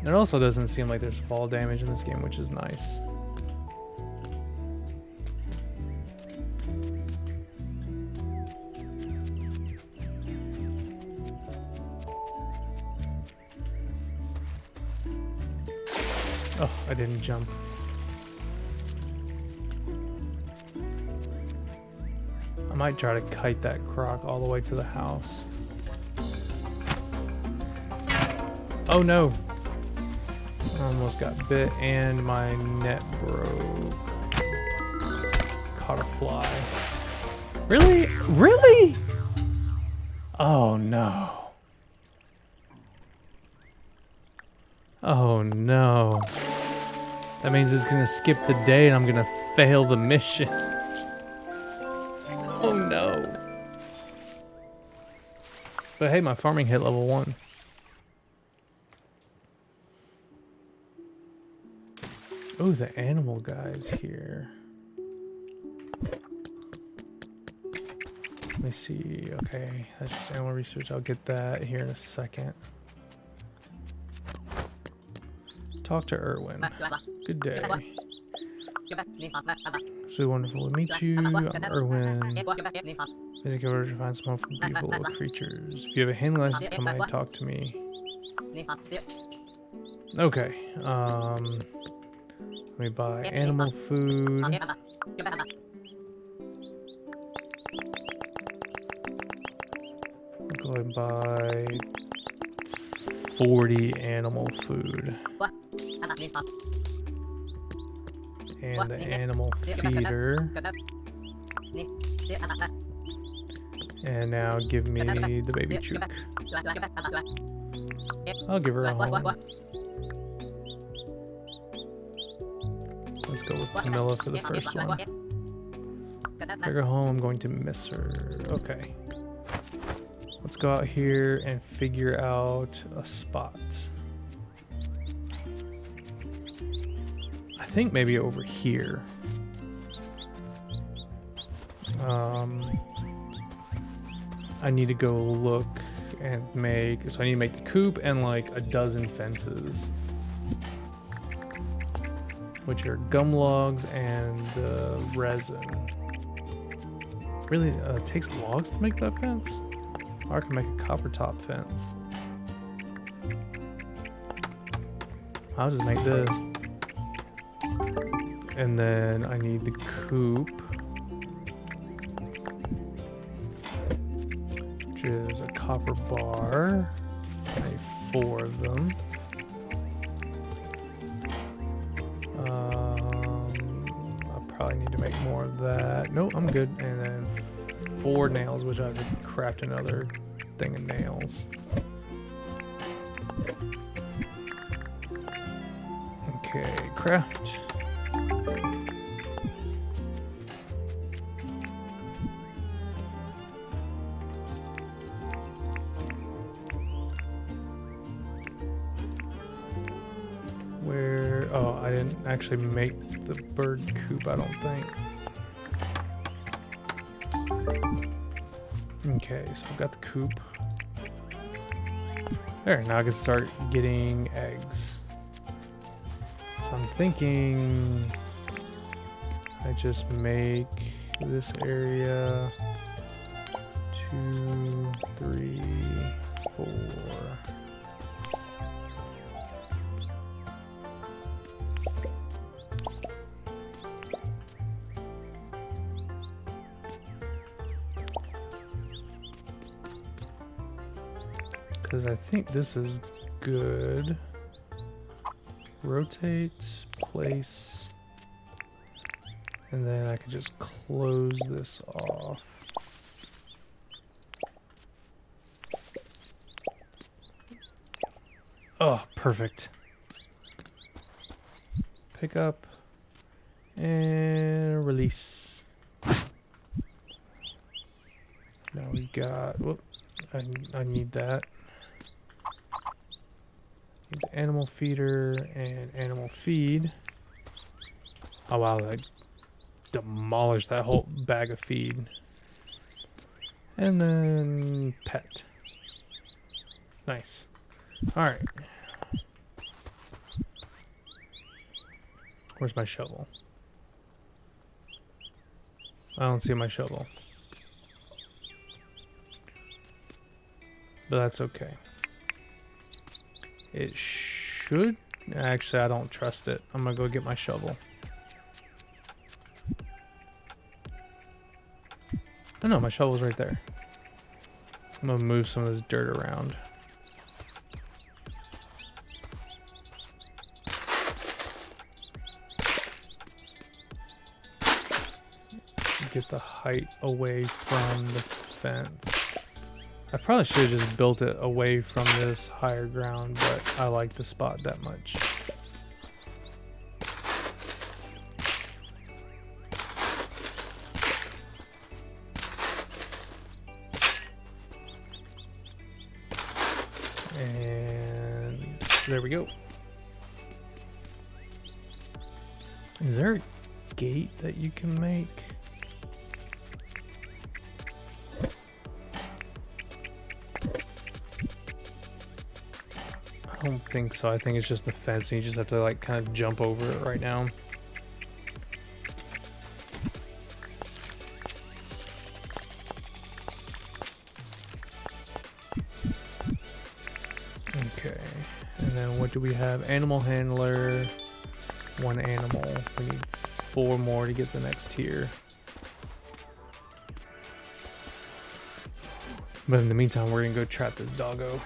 It also doesn't seem like there's fall damage in this game, which is nice. Oh, I didn't jump. I might try to kite that croc all the way to the house. Oh no! I almost got bit and my net broke. Caught a fly. Really? Really? Oh no. Oh no. That means it's gonna skip the day and I'm gonna fail the mission. Oh no. But hey, my farming hit level 1. Oh, the animal guy's here. Let me see. Okay, that's just animal research. I'll get that here in a second. Talk to Erwin. Good day. So wonderful to meet you. I'm Erwin. Visit over to find some home for beautiful little creatures. If you have a handling license, come by and talk to me. Okay. Let me buy animal food. Go ahead and buy 40 animal food. And the animal feeder. And now give me the baby chook. I'll give her a home. Let's go with Camilla for the first one. Take her home, I'm going to miss her. Okay. Let's go out here and figure out a spot. I think maybe over here. I need to go look and make, so I need to make the coop and like a dozen fences, which are gum logs and resin. Really, it takes logs to make that fence? Or I can make a copper top fence. I'll just make this. And then I need the coop, which is a copper bar. I 4 of them. I probably need to make more of that. Nope, I'm good. And then 4 nails, which I could craft another thing of nails. Okay, craft. Where, oh, I didn't actually make the bird coop, I don't think. Okay, so I've got the coop. There, now I can start getting eggs. So I'm thinking I just make this area 2, 3, 4. Because I think this is good. Rotate, place, and then I can just close this off. Oh, perfect. Pick up and release. Now we got, whoop, I need that. Need the animal feeder and animal feed. Oh wow, I demolished that whole bag of feed. And then pet. Nice. Alright. Where's my shovel? I don't see my shovel. But that's okay. It should... Actually, I don't trust it. I'm gonna go get my shovel. Oh no, my shovel's right there. I'm gonna move some of this dirt around. Get the height away from the fence. I probably should have just built it away from this higher ground, but I like the spot that much. And there we go. Is there a gate that you can make? I don't think so. I think it's just the fence and you just have to like kind of jump over it right now. Okay. And then what do we have? Animal handler, 1 animal. We need 4 more to get the next tier. But in the meantime, we're gonna go trap this doggo.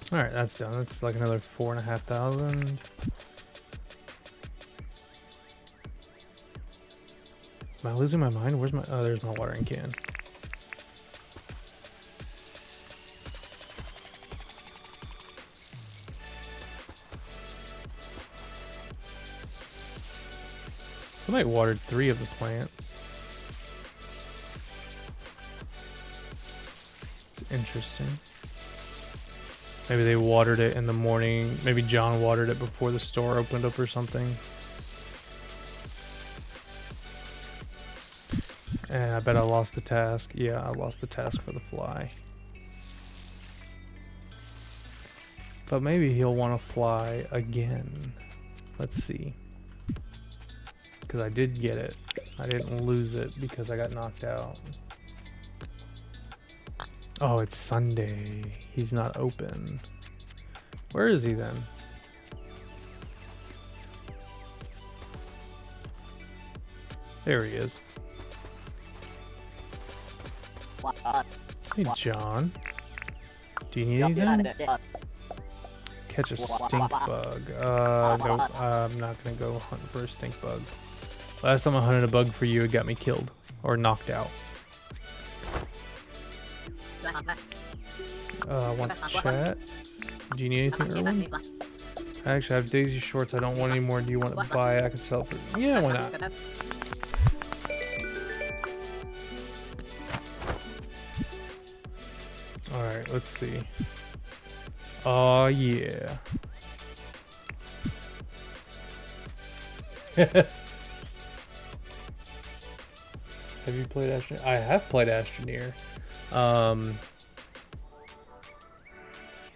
Alright, that's done. That's like another 4,500. Am I losing my mind? Where's my... Oh, there's my watering can. I might watered 3 of the plants. It's interesting. Maybe they watered it in the morning. Maybe John watered it before the store opened up or something. And I bet I lost the task. Yeah, I lost the task for the fly. But maybe he'll want to fly again. Let's see. Because I did get it. I didn't lose it because I got knocked out. Oh, it's Sunday. He's not open. Where is he then? There he is. Hey, John. Do you need anything? Catch a stink bug. Nope. I'm not gonna go hunt for a stink bug. Last time I hunted a bug for you, it got me killed. Or knocked out. Want to chat? Do you need anything, Erwin? Actually, I have Daisy shorts. I don't want any more. Do you want to buy? I can sell for... Yeah, why not? Alright, let's see. Oh, yeah. Have you played Astroneer? I have played Astroneer.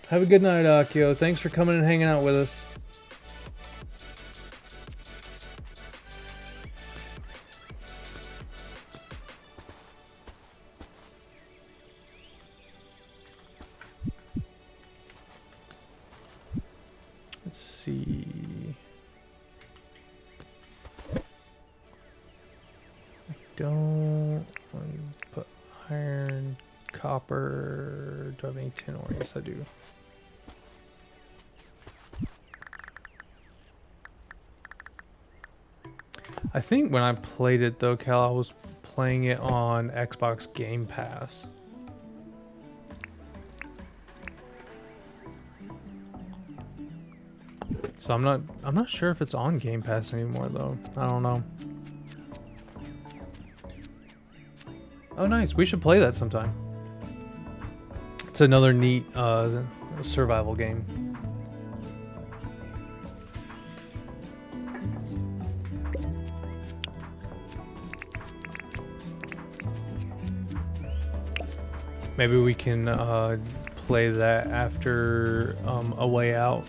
Have a good night, Akio. Thanks for coming and hanging out with us. Let's see. I don't want to put iron, copper. Do I have any tin ore? Yes, I do. I think when I played it though, Cal, I was playing it on Xbox Game Pass. So I'm not sure if it's on Game Pass anymore though. I don't know. Oh nice, we should play that sometime. It's another neat survival game. Maybe we can play that after A Way Out.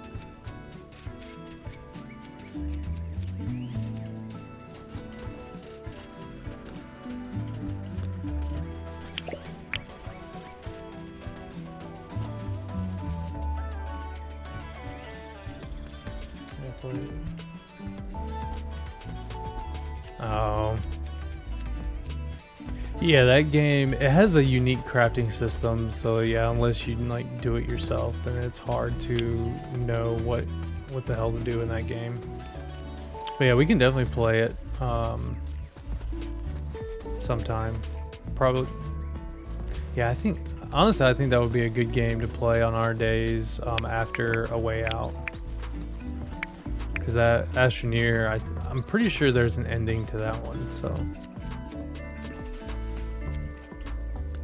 Oh. Yeah, that game, it has a unique crafting system, so yeah, unless you like do it yourself, then it's hard to know what the hell to do in that game. But yeah, we can definitely play it sometime. Probably. Yeah, I think honestly I think that would be a good game to play on our days after A Way Out. Because that Astroneer, I'm pretty sure there's an ending to that one, so.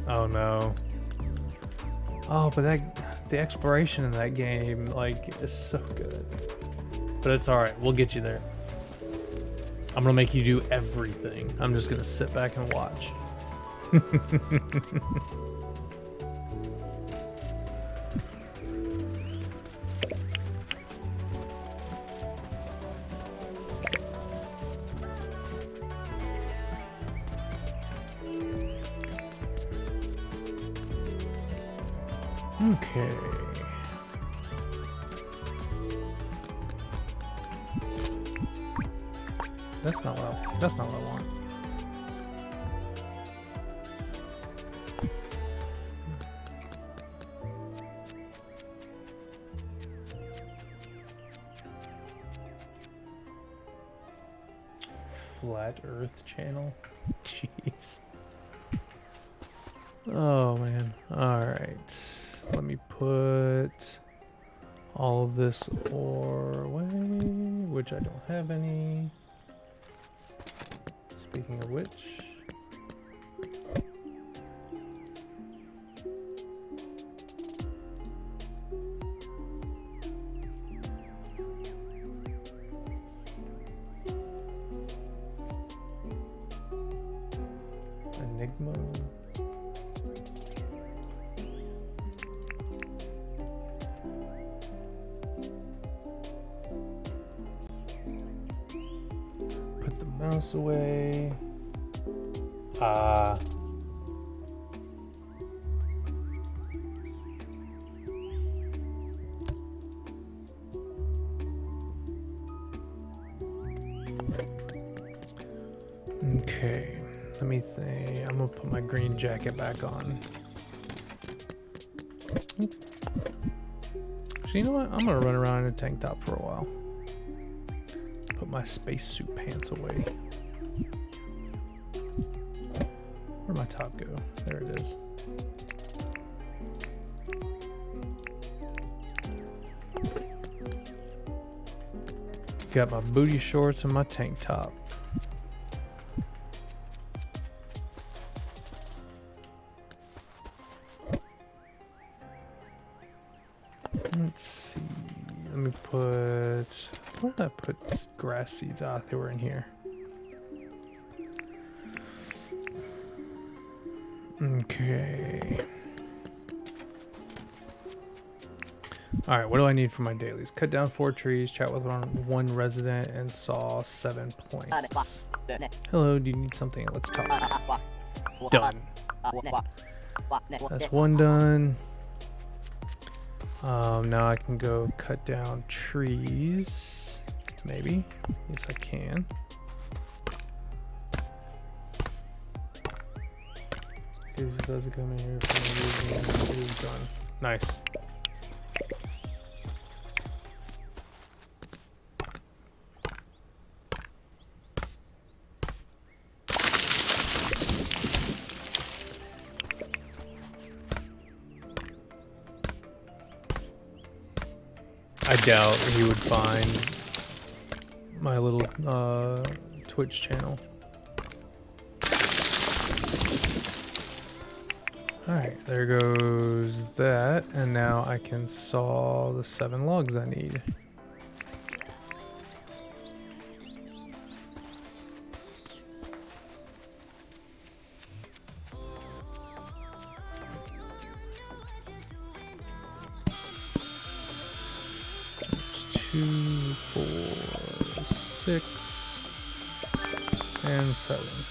Oh no. Oh, but the exploration in that game, like, is so good. But it's alright, we'll get you there. I'm gonna make you do everything. I'm just gonna sit back and watch. Okay. That's not what I want. Flat Earth channel. Jeez. Oh man. All right. Let me put all of this ore away, which I don't have any. Speaking of which, Enigma. Mouse away. Okay. Okay, let me think. I'm gonna put my green jacket back on. Actually, you know what? I'm gonna run around in a tank top for a while. Put my spacesuit pants away. Where'd my top go? There it is. Got my booty shorts and my tank top. Let's see. Let me put... Where did I put grass seeds? Ah, they were in here. Okay. Alright, what do I need for my dailies? Cut down 4 trees, chat with one resident, and saw 7 planks. Hello, do you need something? Let's talk. Done. That's one done. Now I can go cut down trees. Maybe. Yes, I can. It doesn't come in here for it is done. Nice. I doubt he would find my little Twitch channel. Alright, there goes that, and now I can saw the 7 logs I need. Two, 4, 6, and 7.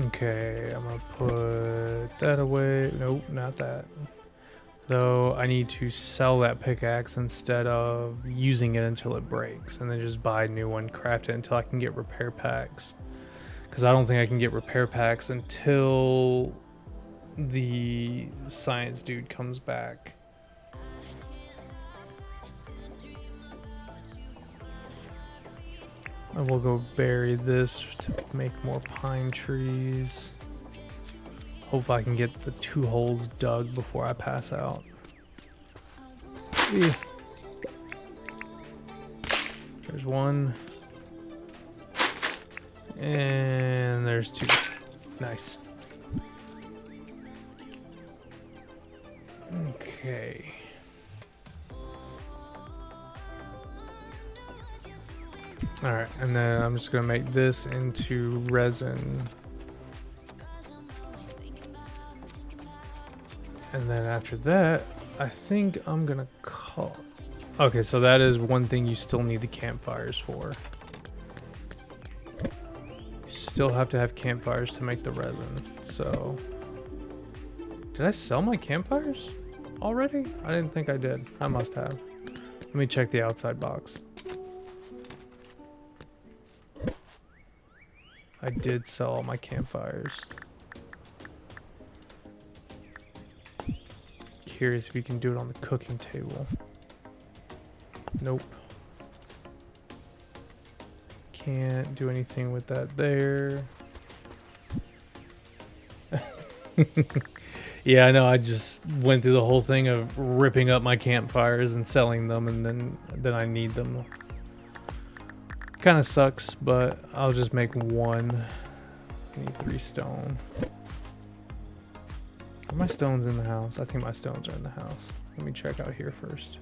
Okay, I'm gonna put that away. Nope, not that. Though I need to sell that pickaxe instead of using it until it breaks, and then just buy a new one, craft it until I can get repair packs. Because I don't think I can get repair packs until the science dude comes back. I will go bury this to make more pine trees. Hope I can get the 2 holes dug before I pass out. Eeh. There's 1. And there's 2. Nice. Okay. Alright, and then I'm just gonna make this into resin. And then after that, I think I'm gonna call... Okay, so that is one thing you still need the campfires for. You still have to have campfires to make the resin, so... Did I sell my campfires already? I didn't think I did. I must have. Let me check the outside box. I did sell all my campfires. Curious if you can do it on the cooking table. Nope. Can't do anything with that there. Yeah, I know. I just went through the whole thing of ripping up my campfires and selling them, and then I need them. Kind of sucks, but I'll just make 1. I need 3 stone. Are my stones in the house? I think my stones are in the house. Let me check out here first.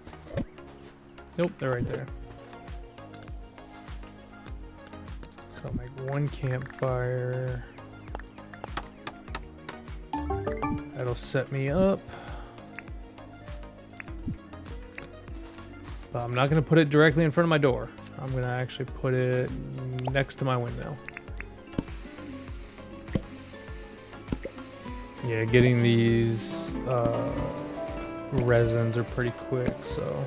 Nope, they're right there. So I'll make 1 campfire. That'll set me up. But I'm not going to put it directly in front of my door. I'm going to actually put it next to my window. Yeah, getting these resins are pretty quick, so.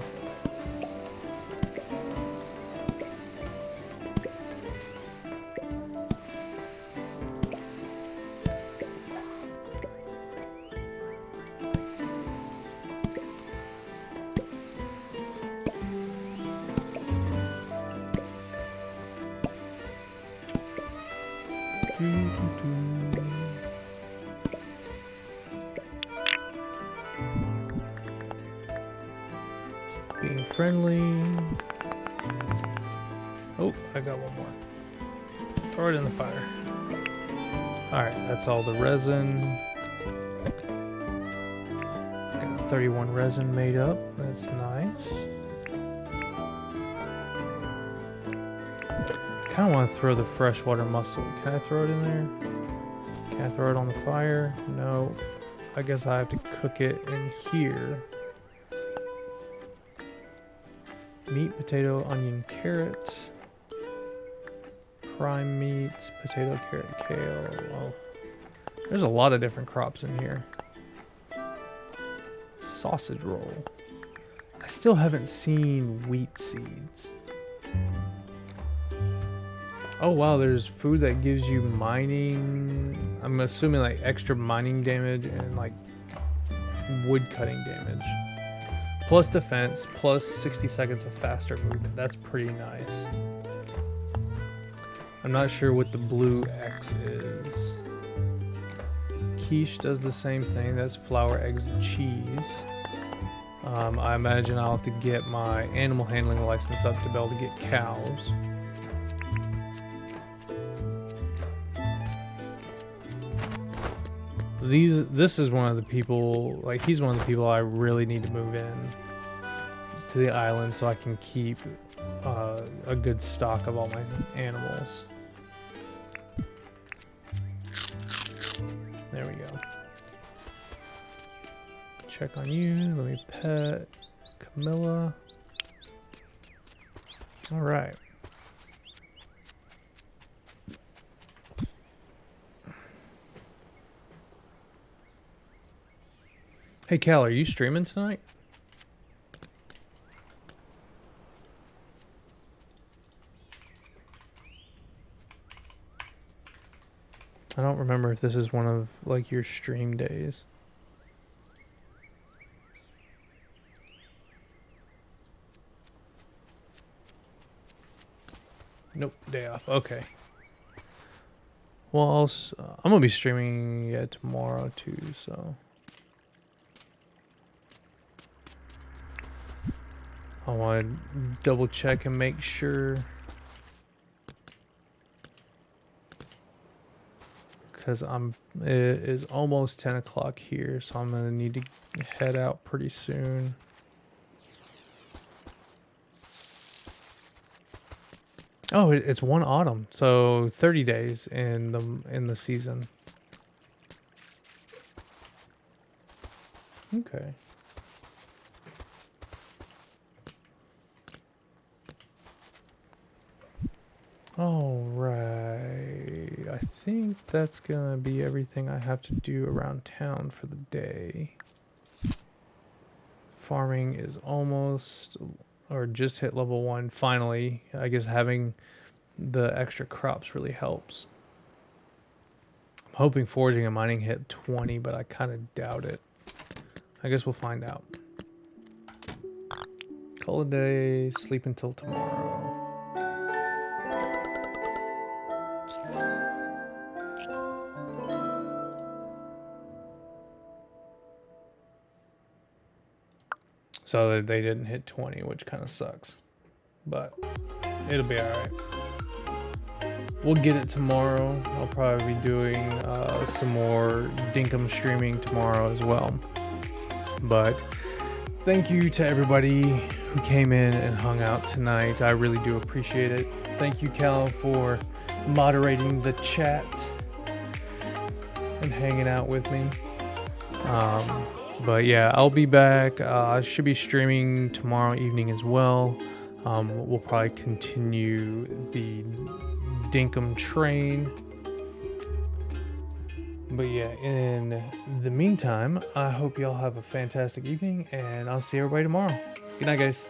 Being friendly. Oh, I got one more. Throw it in the fire. Alright, that's all the resin. Got 31 resin made up. That's nice. Kind of want to throw the freshwater mussel. Can I throw it in there? Can I throw it on the fire? No. I guess I have to cook it in here. Meat, potato, onion, carrot. Prime meats, potato, carrot, kale. Well, there's a lot of different crops in here. Sausage roll. I still haven't seen wheat seeds. Oh wow, there's food that gives you mining. I'm assuming like extra mining damage and like wood cutting damage. Plus defense, plus 60 seconds of faster movement. That's pretty nice. I'm not sure what the blue X is. Quiche does the same thing. That's flour, eggs, and cheese. I imagine I'll have to get my animal handling license up to be able to get cows. This is one of the people, like he's one of the people I really need to move in to the island so I can keep a good stock of all my animals. There we go. Check on you. Let me pet Camilla. All right. Hey Cal, are you streaming tonight? I don't remember if this is one of like your stream days. Nope, day off. Okay. Well, I'm gonna be streaming tomorrow too, so. I want to double check and make sure, because it is almost 10 o'clock here, so I'm gonna need to head out pretty soon. Oh, it's one autumn, so 30 days in the season. Okay. All right, I think that's gonna be everything I have to do around town for the day. Farming is almost, or just hit level 1 finally. I guess having the extra crops really helps. I'm hoping foraging and mining hit 20, but I kind of doubt it. I guess we'll find out. Call it a day, sleep until tomorrow. So they didn't hit 20, which kind of sucks. But it'll be alright. We'll get it tomorrow. I'll probably be doing some more Dinkum streaming tomorrow as well. But thank you to everybody who came in and hung out tonight. I really do appreciate it. Thank you, Cal, for moderating the chat and hanging out with me. But yeah, I'll be back. I should be streaming tomorrow evening as well. We'll probably continue the Dinkum train. But yeah, in the meantime, I hope y'all have a fantastic evening, and I'll see everybody tomorrow. Good night, guys.